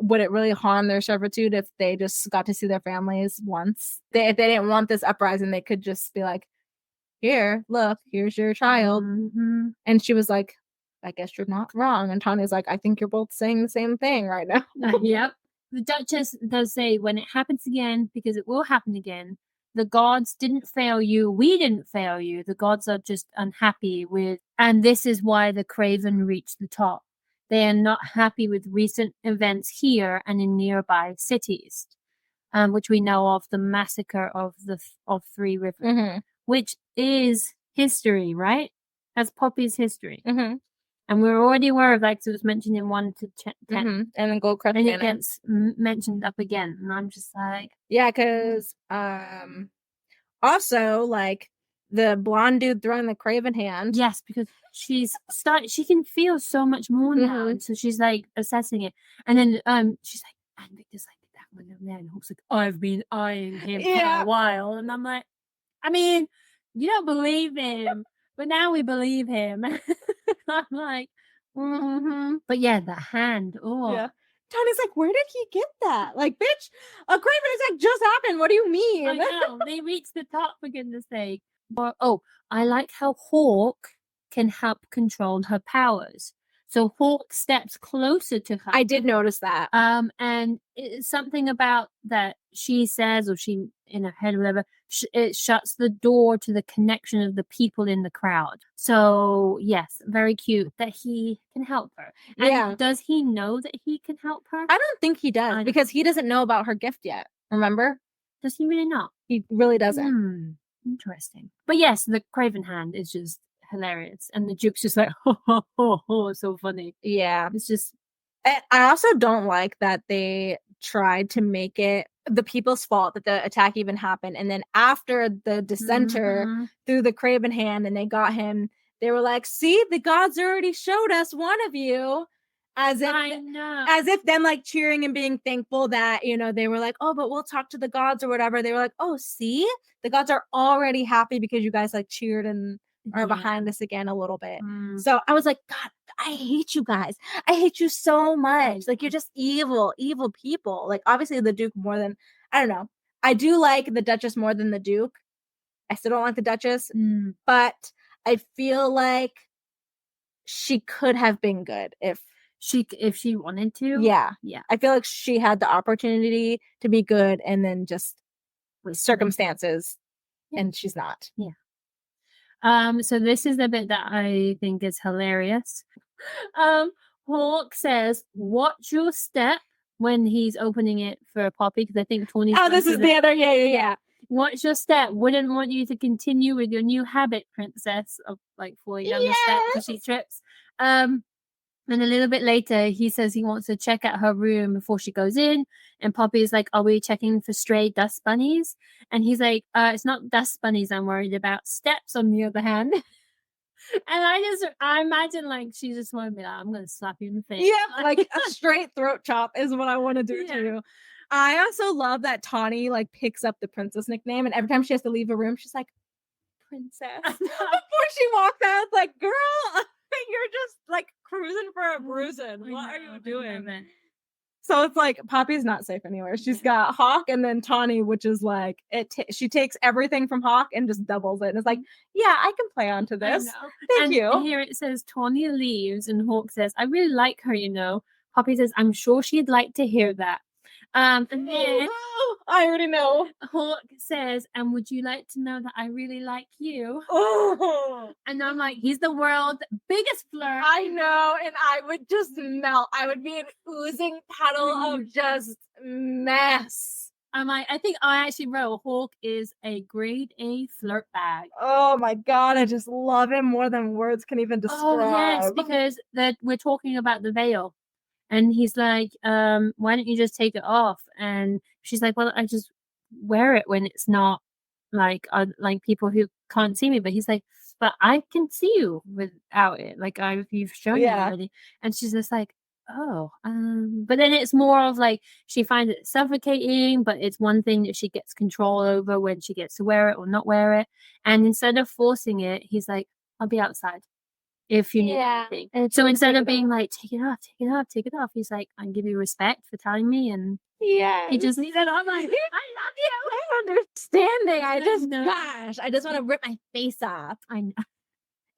B: would it really harm their servitude if they just got to see their families once? If they didn't want this uprising, they could just be like, here, look, here's your child. And she was like, I guess you're not wrong. And Tanya's like, I think you're both saying the same thing right now.
A: Yep. The Duchess does say, when it happens again, because it will happen again, the gods didn't fail you, we didn't fail you. The gods are just unhappy with, and this is why the Craven reached the top. They are not happy with recent events here and in nearby cities, which we know of the massacre of Three Rivers, which is history, right? That's Poppy's history. And we're already aware of that because it was mentioned in 1 to 10.
B: And then Goldcrest
A: And it
B: Cannon.
A: gets mentioned up again. And I'm just like...
B: Yeah, because also, like, the blonde dude throwing the Craven hand.
A: Yes, because she can feel so much more now. And so she's like assessing it. And then she's like, and Victor's like, that one over there. And Hulk's like, I've been eyeing him for a while. And I'm like, I mean, you don't believe him, but now we believe him. I'm like, but yeah, the hand. Oh,
B: Yeah. Tony's like, where did he get that? Like, bitch, a Craven attack just happened. What do you mean?
A: I know. They reached the top, for goodness sake. But, I like how Hawk can help control her powers. So Hawk steps closer to her.
B: I did notice that.
A: And it's something about that she says, or she in her head or whatever, it shuts the door to the connection of the people in the crowd. So yes, very cute that he can help her. And does he know that he can help her?
B: I don't think he does, because he doesn't know about her gift yet. Remember?
A: Does he really not?
B: He really doesn't.
A: Interesting. But yes, the Craven hand is just hilarious. And the Duke's just like, ho, so funny.
B: Yeah.
A: It's just...
B: I also don't like that they tried to make it the people's fault that the attack even happened. And then after the dissenter threw the Craven hand and they got him, they were like, see, the gods already showed us one of you. As if them like cheering and being thankful that, you know, they were like, oh, but we'll talk to the gods or whatever. They were like, oh, see, the gods are already happy because you guys like cheered and are behind us again a little bit. So I was like, God, I hate you guys. I hate you so much. Like, you're just evil people. Like, obviously the Duke more than, I don't know. I do like the Duchess more than the Duke. I still don't like the Duchess, but I feel like she could have been good if she
A: wanted to.
B: Yeah. I feel like she had the opportunity to be good, and then just circumstances, and she's not.
A: So this is the bit that I think is hilarious. Hawk says, "Watch your step," when he's opening it for Poppy, because I think Tony's...
B: Oh, this is the other... Yeah.
A: Watch your step. Wouldn't want you to continue with your new habit, princess, of like falling down the step because she trips. And a little bit later, he says he wants to check out her room before she goes in. And Poppy is like, are we checking for stray dust bunnies? And he's like, it's not dust bunnies I'm worried about. Steps, on the other hand. And I imagine like she just want to be like, I'm going to slap you in the face.
B: Yeah, like a straight throat chop is what I want to do to you. I also love that Tawny like picks up the princess nickname, and every time she has to leave a room, she's like, princess. Before she walks out, it's like, girl, you're just like cruising for a bruising. What are you doing? So it's like Poppy's not safe anywhere. She's got Hawk and then Tawny, which is like she takes everything from Hawk and just doubles it. And it's like, yeah, I can play onto this. Thank you.
A: Here it says Tawny leaves, and Hawk says, I really like her, you know. Poppy says, I'm sure she'd like to hear that. And then
B: I already know.
A: Hawk says, and would you like to know that I really like you? And I'm like, he's the world's biggest flirt.
B: I know, and I would just melt. I would be an oozing puddle of just mess.
A: I'm like, I think I actually wrote Hawk is a grade A flirt bag.
B: Oh my God, I just love him more than words can even describe.
A: Oh yes, because we're talking about the veil. And he's like, why don't you just take it off? And she's like, well, I just wear it when it's not like people who can't see me. But he's like, but I can see you without it. Like you've shown me already. And she's just like, oh, but then it's more of like, she finds it suffocating, but it's one thing that she gets control over when she gets to wear it or not wear it. And instead of forcing it, he's like, I'll be outside if you need anything. And so instead of being like, take it off, he's like, I give you respect for telling me. And he just needs it. I'm like, I love you.
B: I'm understanding. Gosh, I just want to rip my face off.
A: I know.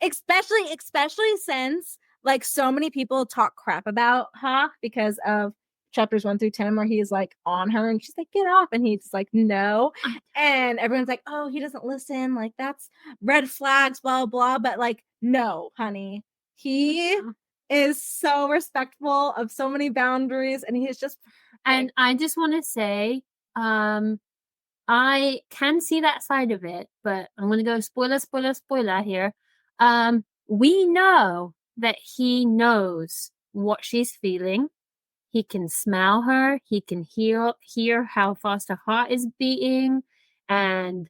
B: Especially since like so many people talk crap about Hawk because of chapters 1 through 10, where he's like on her and she's like, get off, and he's like, no, and everyone's like, oh, he doesn't listen, like that's red flags, blah blah. But like, no, honey, he is so respectful of so many boundaries, and he's just perfect.
A: And I just want to say, I can see that side of it, but I'm gonna go spoiler here. We know that he knows what she's feeling. He can smell her. He can hear how fast her heart is beating, and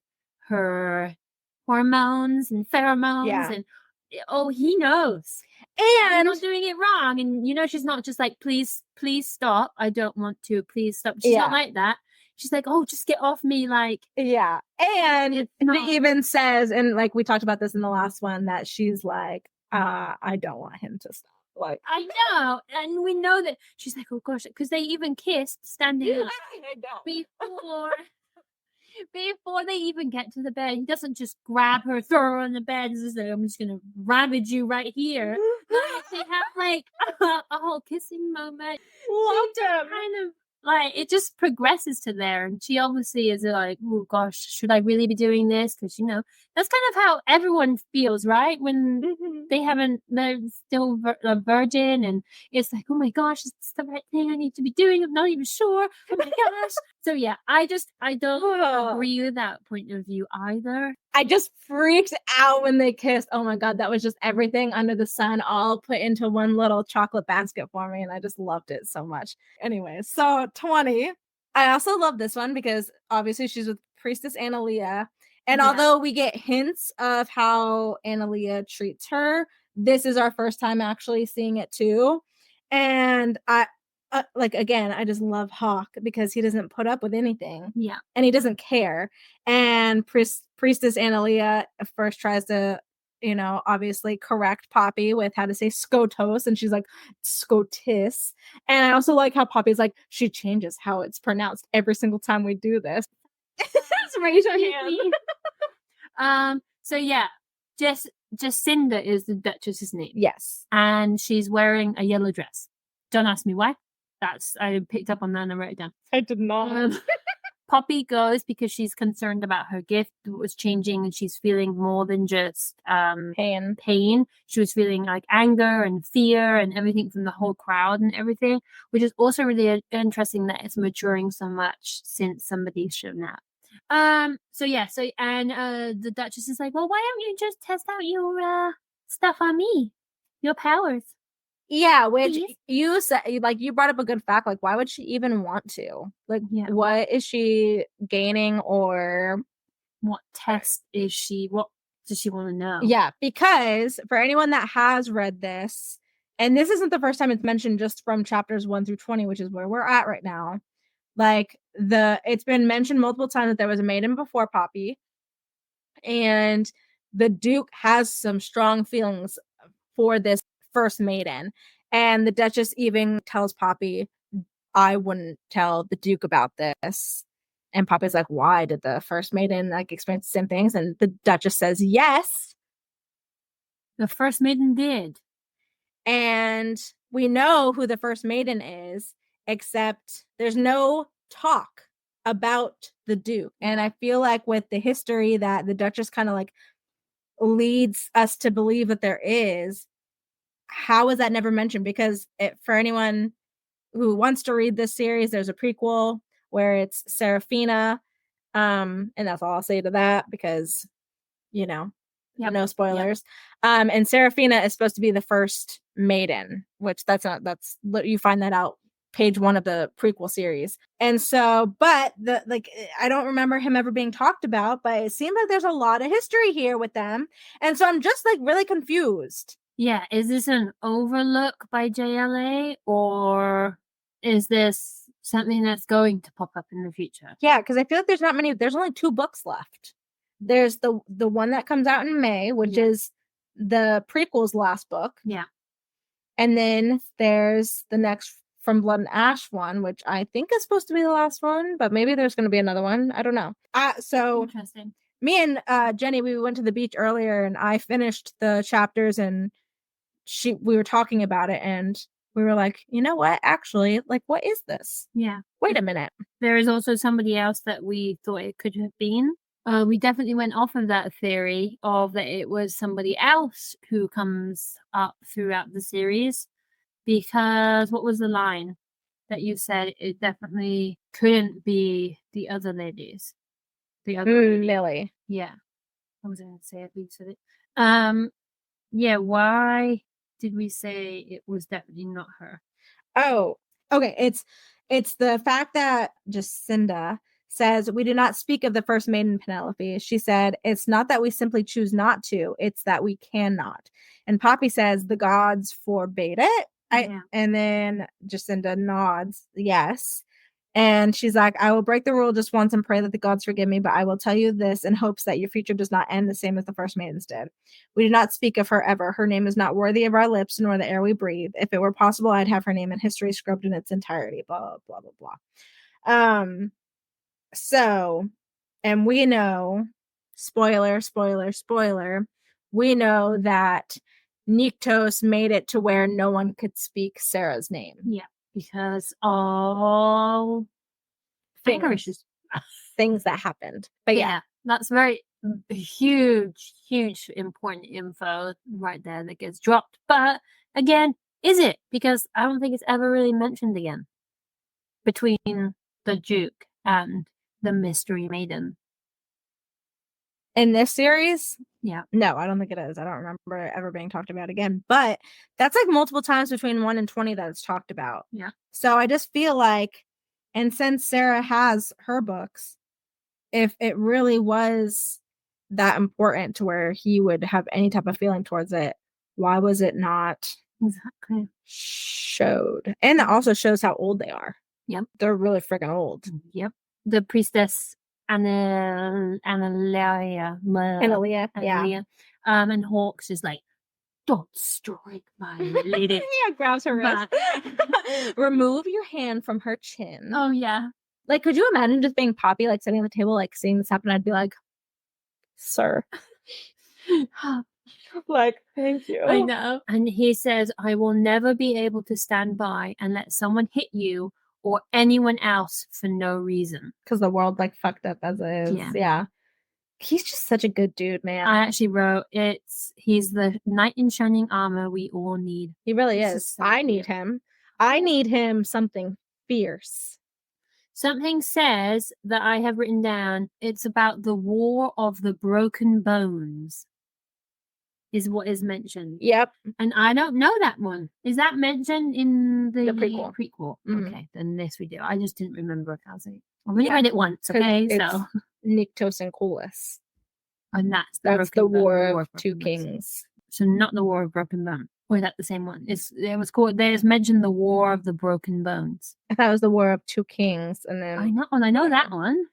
A: her hormones and pheromones, and he knows. And you're not doing it wrong, and she's not just like, please stop, I don't want to, please stop. She's not like that. She's like, oh, just get off me, like.
B: Yeah. And it even says, and like we talked about this in the last one, that she's like, I don't want him to stop. Like,
A: I know, and we know that she's like, oh gosh, because they even kissed standing up before they even get to the bed. He doesn't just grab her, throw her on the bed, and says, I'm just gonna ravage you right here. They have like a whole kissing moment.
B: Loved him.
A: Kind of like, it just progresses to there, and she obviously is like, oh gosh, should I really be doing this? Because that's kind of how everyone feels, right? When they're still a virgin, and it's like, oh my gosh, is this the right thing I need to be doing? I'm not even sure. Oh my gosh. So yeah, I don't agree with that point of view either.
B: I just freaked out when they kissed. Oh my God, that was just everything under the sun all put into one little chocolate basket for me, and I just loved it so much. Anyway, so 20. I also love this one because obviously she's with Priestess Analea, and although we get hints of how Analea treats her, this is our first time actually seeing it too. And again, I just love Hawk because he doesn't put up with anything.
A: Yeah.
B: And he doesn't care. And Priestess Analea first tries to, obviously correct Poppy with how to say Skotos. And she's like, Scotis. And I also like how Poppy's like, she changes how it's pronounced every single time we do this. Just raise your hand.
A: So yeah, Jacinda is the Duchess's name.
B: Yes.
A: And she's wearing a yellow dress. Don't ask me why. I picked up on that and I wrote it down.
B: I did not.
A: Poppy goes because she's concerned about her gift was changing, and she's feeling more than just pain. She was feeling like anger and fear and everything from the whole crowd and everything, which is also really interesting that it's maturing so much since somebody's shown up. The Duchess is like, well, why don't you just test out your stuff on me, your powers?
B: Yeah, which you said, like, you brought up a good fact. Like, why would she even want to? Like, what is she gaining, or
A: what test is she? What does she want to know?
B: Yeah, because for anyone that has read this, and this isn't the first time it's mentioned, just from chapters 1 through 20, which is where we're at right now. Like, it's been mentioned multiple times that there was a maiden before Poppy, and the Duke has some strong feelings for this first maiden. And the Duchess even tells Poppy, I wouldn't tell the Duke about this. And Poppy's like, why? Did the first maiden like experience the same things? And the Duchess says, yes.
A: The first maiden did.
B: And we know who the first maiden is, except there's no talk about the Duke. And I feel like with the history that the Duchess kind of like leads us to believe that there is, how is that never mentioned? Because for anyone who wants to read this series, there's a prequel where it's Seraphina. And that's all I'll say to that, because, no spoilers. Yep. And Seraphina is supposed to be the first maiden, which you find that out page 1 of the prequel series. And so, but I don't remember him ever being talked about, but it seems like there's a lot of history here with them. And so I'm just like really confused.
A: Yeah. Is this an overlook by JLA, or is this something that's going to pop up in the future?
B: Yeah, because I feel like there's only 2 books left. There's the one that comes out in May, which is the prequel's last book.
A: Yeah.
B: And then there's the next From Blood and Ash one, which I think is supposed to be the last one, but maybe there's going to be another one. I don't know. So
A: interesting.
B: Me and Jenny, we went to the beach earlier, and I finished the chapters, and we were talking about it, and we were like, you know what? Actually, like, what is this?
A: Yeah.
B: Wait a minute.
A: There is also somebody else that we thought it could have been. We definitely went off of that theory of that it was somebody else who comes up throughout the series, because what was the line that you said? It definitely couldn't be the other ladies. The other
B: Lily.
A: Yeah. I was going to say it. We said it. Yeah. Why did we say it was definitely not her?
B: Oh, okay. It's the fact that Jacinda says, we do not speak of the first maiden Penelope. She said, it's not that we simply choose not to, it's that we cannot. And Poppy says, the gods forbade it. And then Jacinda nods, yes. And she's like, I will break the rule just once and pray that the gods forgive me, but I will tell you this in hopes that your future does not end the same as the first maidens did. We do not speak of her ever. Her name is not worthy of our lips nor the air we breathe. If it were possible, I'd have her name in history scrubbed in its entirety. Blah, blah, blah, blah. So, and we know, spoiler, spoiler, spoiler, we know that Niktos made it to where no one could speak Sarah's name.
A: Yeah, because all
B: things that happened. But yeah,
A: that's very huge important info right there that gets dropped. But again, is it? Because I don't think it's ever really mentioned again between the Duke and the mystery maiden.
B: In this series?
A: Yeah.
B: No, I don't think it is. I don't remember it ever being talked about again. But that's like multiple times between 1 and 20 that it's talked about.
A: Yeah.
B: So I just feel like, and since Sarah has her books, if it really was that important to where he would have any type of feeling towards it, why was it not
A: exactly
B: showed? And it also shows how old they are.
A: Yep.
B: They're really freaking old.
A: Yep. The priestess Analea,
B: yeah.
A: And Hawks is like, don't strike my lady.
B: Yeah, grabs her wrist. Remove your hand from her chin.
A: Oh yeah.
B: Like, could you imagine just being Poppy, like sitting at the table, like seeing this happen? I'd be like, sir. Like, thank you.
A: I know. And he says, I will never be able to stand by and let someone hit you or anyone else for no reason.
B: Because the world like fucked up as it is. Yeah. He's just such a good dude, man.
A: I actually wrote he's the knight in shining armor we all need.
B: He really is. So I need him. I need him something fierce.
A: Something says that I have written down, it's about the War of the Broken Bones. Is what is mentioned.
B: Yep.
A: And I don't know that one. Is that mentioned in the
B: prequel?
A: Mm-hmm. Okay, then this we do. I just didn't remember I've only read it once, okay? So
B: Niktos and Coolus.
A: And that's
B: the War of Two Kings.
A: So not the War of Broken Bones. Or is that the same one? There's mentioned the War of the Broken Bones.
B: I thought it was the War of Two Kings, and then
A: I know that one.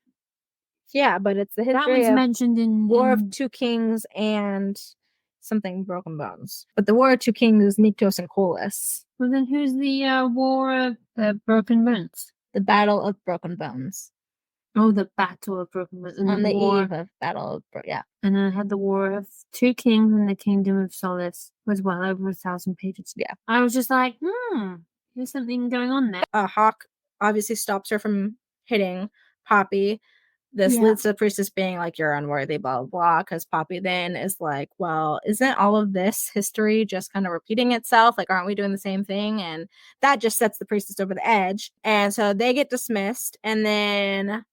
B: Yeah, but it's the history
A: that one's mentioned in
B: War of Two Kings and something Broken Bones. But the War of Two Kings is Niktos and Coolus.
A: Well, then who's the War of the Broken Bones?
B: The Battle of Broken Bones.
A: Oh, the Battle of Broken Bones.
B: On the eve of Battle of yeah.
A: And then I had the War of Two Kings and the Kingdom of Solace. Was well over 1,000 pages.
B: Yeah.
A: I was just like, there's something going on there.
B: Hawk obviously stops her from hitting Poppy. This leads to the priestess being like, you're unworthy, blah, blah, blah. Because Poppy then is like, well, isn't all of this history just kind of repeating itself? Like, aren't we doing the same thing? And that just sets the priestess over the edge. And so they get dismissed. And then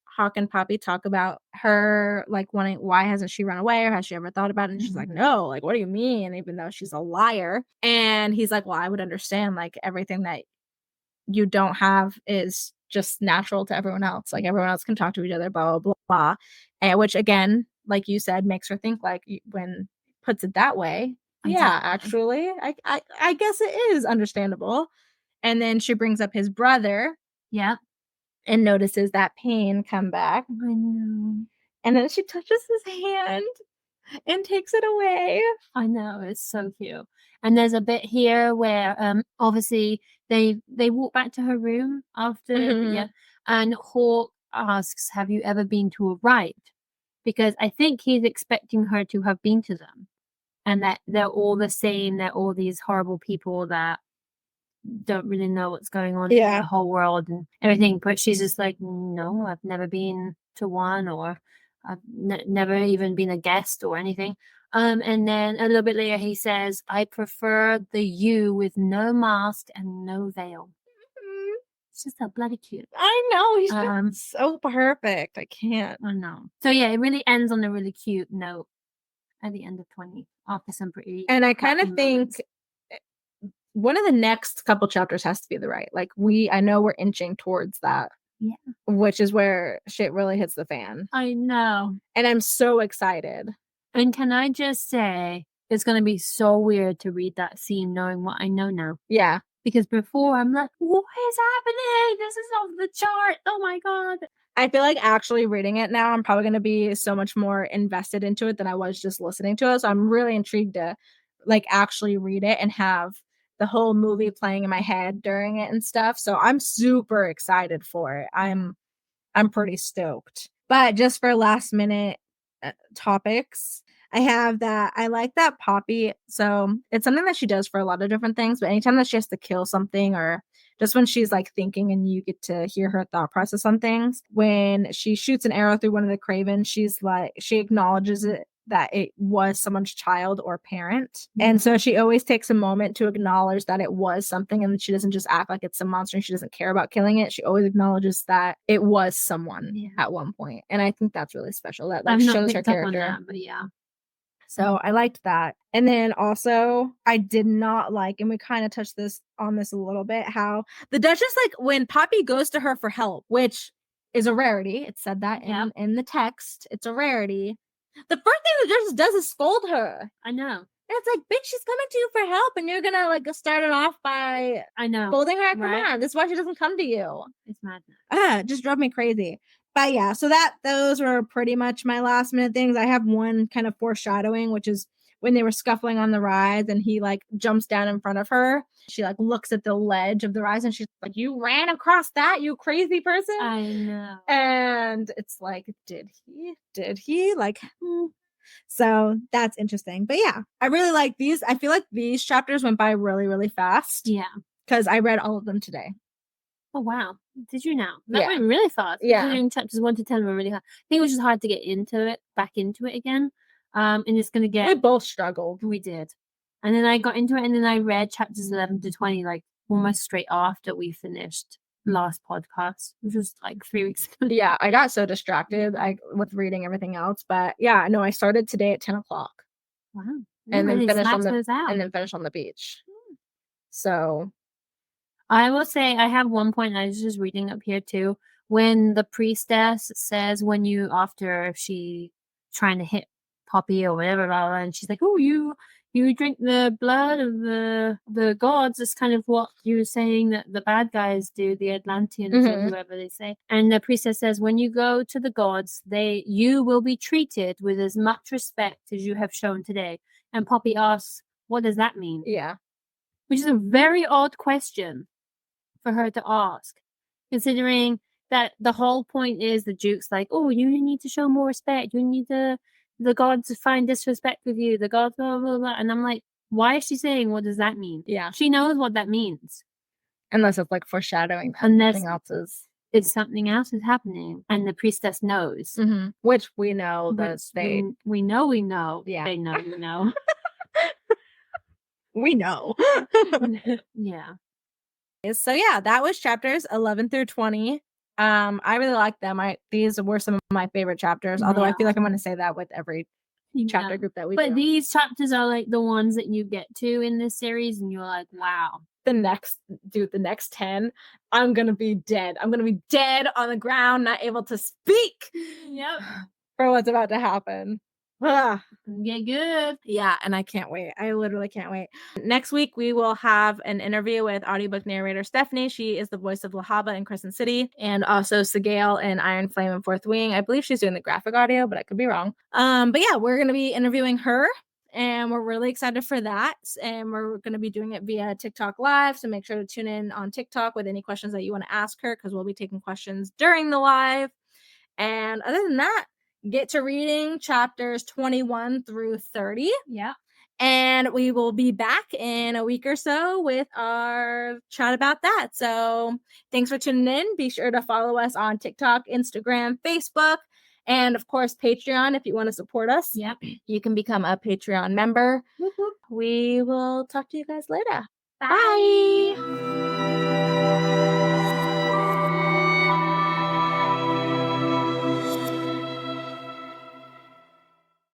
B: Hawk and Poppy talk about her, like, wanting, why hasn't she run away? Or has she ever thought about it? And she's like, no, like, what do you mean? Even though she's a liar. And he's like, well, I would understand, like, everything that you don't have is just natural to everyone else. Like, everyone else can talk to each other, blah, blah, blah, blah. And which, again, like you said, makes her think, like, when puts it that way, yeah, actually, I guess it is understandable. And then she brings up his brother.
A: Yeah.
B: And notices that pain come back.
A: I know.
B: And then she touches his hand and takes it away.
A: I know, it's so cute. And there's a bit here where obviously they walk back to her room after and Hawk asks, have you ever been to a rite? Because I think he's expecting her to have been to them. And that they're all the same, they're all these horrible people that don't really know what's going on in the whole world and everything. But she's just like, no, I've never been to one, or I've never even been a guest or anything. And then a little bit later he says, I prefer the you with no mask and no veil. It's just so bloody cute.
B: I know, he's just so perfect. I can't.
A: I know. So yeah, it really ends on a really cute note at the end of 20 after some pretty.
B: And I kind of think one of the next couple chapters has to be the right. Like I know we're inching towards that.
A: Yeah.
B: Which is where shit really hits the fan.
A: I know.
B: And I'm so excited.
A: And can I just say, it's going to be so weird to read that scene knowing what I know now.
B: Yeah.
A: Because before I'm like, what is happening? This is off the chart. Oh my God.
B: I feel like actually reading it now, I'm probably going to be so much more invested into it than I was just listening to it. So I'm really intrigued to like actually read it and have the whole movie playing in my head during it and stuff. So I'm super excited for it. I'm pretty stoked. But just for last minute topics, I have that I like that Poppy. So it's something that she does for a lot of different things, but anytime that she has to kill something or just when she's like thinking and you get to hear her thought process on things, when she shoots an arrow through one of the Cravens, she's like, she acknowledges it that it was someone's child or parent. Mm-hmm. And so she always takes a moment to acknowledge that it was something and she doesn't just act like it's some monster and she doesn't care about killing it. She always acknowledges that it was someone at one point. And I think that's really special. That like shows her character.
A: That, but yeah.
B: So I liked that. And then also I did not like, and we kind of touched on this a little bit, how the Duchess, like when Poppy goes to her for help, which is a rarity. It said that in the text. It's a rarity. The first thing the Duchess does is scold her.
A: I know.
B: And it's like, bitch, she's coming to you for help, and you're gonna like start it off by scolding her. Come on, this is why she doesn't come to you.
A: It's madness.
B: Just drove me crazy. But yeah, so those were pretty much my last minute things. I have one kind of foreshadowing, which is when they were scuffling on the rise and he like jumps down in front of her. She like looks at the ledge of the rise and she's like, you ran across that, you crazy person.
A: I know.
B: And it's like, did he like, So that's interesting. But yeah, I really like these. I feel like these chapters went by really, really fast.
A: Yeah.
B: Because I read all of them today.
A: Oh, wow. Did you now? That went really fast.
B: Yeah.
A: Chapters 1 to 10 were really hard. I think it was just hard to get back into it again. And it's going to get...
B: We both struggled.
A: We did. And then I got into it and then I read chapters 11 to 20, like almost straight after we finished last podcast, which was like 3 weeks ago.
B: Yeah, I got so distracted with reading everything else. But yeah, no, I started today at 10 o'clock.
A: Wow.
B: And then finished on the beach. So...
A: I will say I have one point I was just reading up here too. When the priestess says after she trying to hit Poppy or whatever, blah, blah, and she's like, oh, you drink the blood of the gods. It's kind of what you were saying that the bad guys do, the Atlanteans or whoever they say. And the priestess says, when you go to the gods, you will be treated with as much respect as you have shown today. And Poppy asks, what does that mean?
B: Yeah.
A: Which is a very odd question for her to ask, considering that the whole point is the Duke's like, oh, you need to show more respect. You need the gods to find disrespect with you. The gods, blah, blah, blah. And I'm like, why is she saying, what does that mean?
B: Yeah.
A: She knows what that means.
B: Unless it's like foreshadowing that
A: something else is happening. And the priestess knows.
B: Mm-hmm. Which we know that
A: we know.
B: Yeah.
A: They know we know.
B: We know.
A: Yeah.
B: So yeah, that was chapters 11 through 20. I really like them. These were some of my favorite chapters, although I feel like I'm going to say that with every chapter group that we do.
A: But these chapters are like the ones that you get to in this series and you're like, wow.
B: The next 10, I'm going to be dead. I'm going to be dead on the ground, not able to speak.
A: Yep.
B: For what's about to happen.
A: Get good.
B: Yeah, and I can't wait. I literally can't wait. Next week, we will have an interview with audiobook narrator Stephanie. She is the voice of Lahaba in Crescent City, and also Sigale in Iron Flame and Fourth Wing. I believe she's doing the graphic audio, but I could be wrong. But yeah, we're going to be interviewing her, and we're really excited for that. And we're going to be doing it via TikTok Live, so make sure to tune in on TikTok with any questions that you want to ask her, because we'll be taking questions during the live. And other than that, get to reading chapters 21 through 30.
A: Yeah.
B: And we will be back in a week or so with our chat about that. So thanks for tuning in. Be sure to follow us on TikTok, Instagram, Facebook, and of course, Patreon if you want to support us.
A: Yep.
B: You can become a Patreon member.
A: Woo-hoo.
B: We will talk to you guys later. Bye.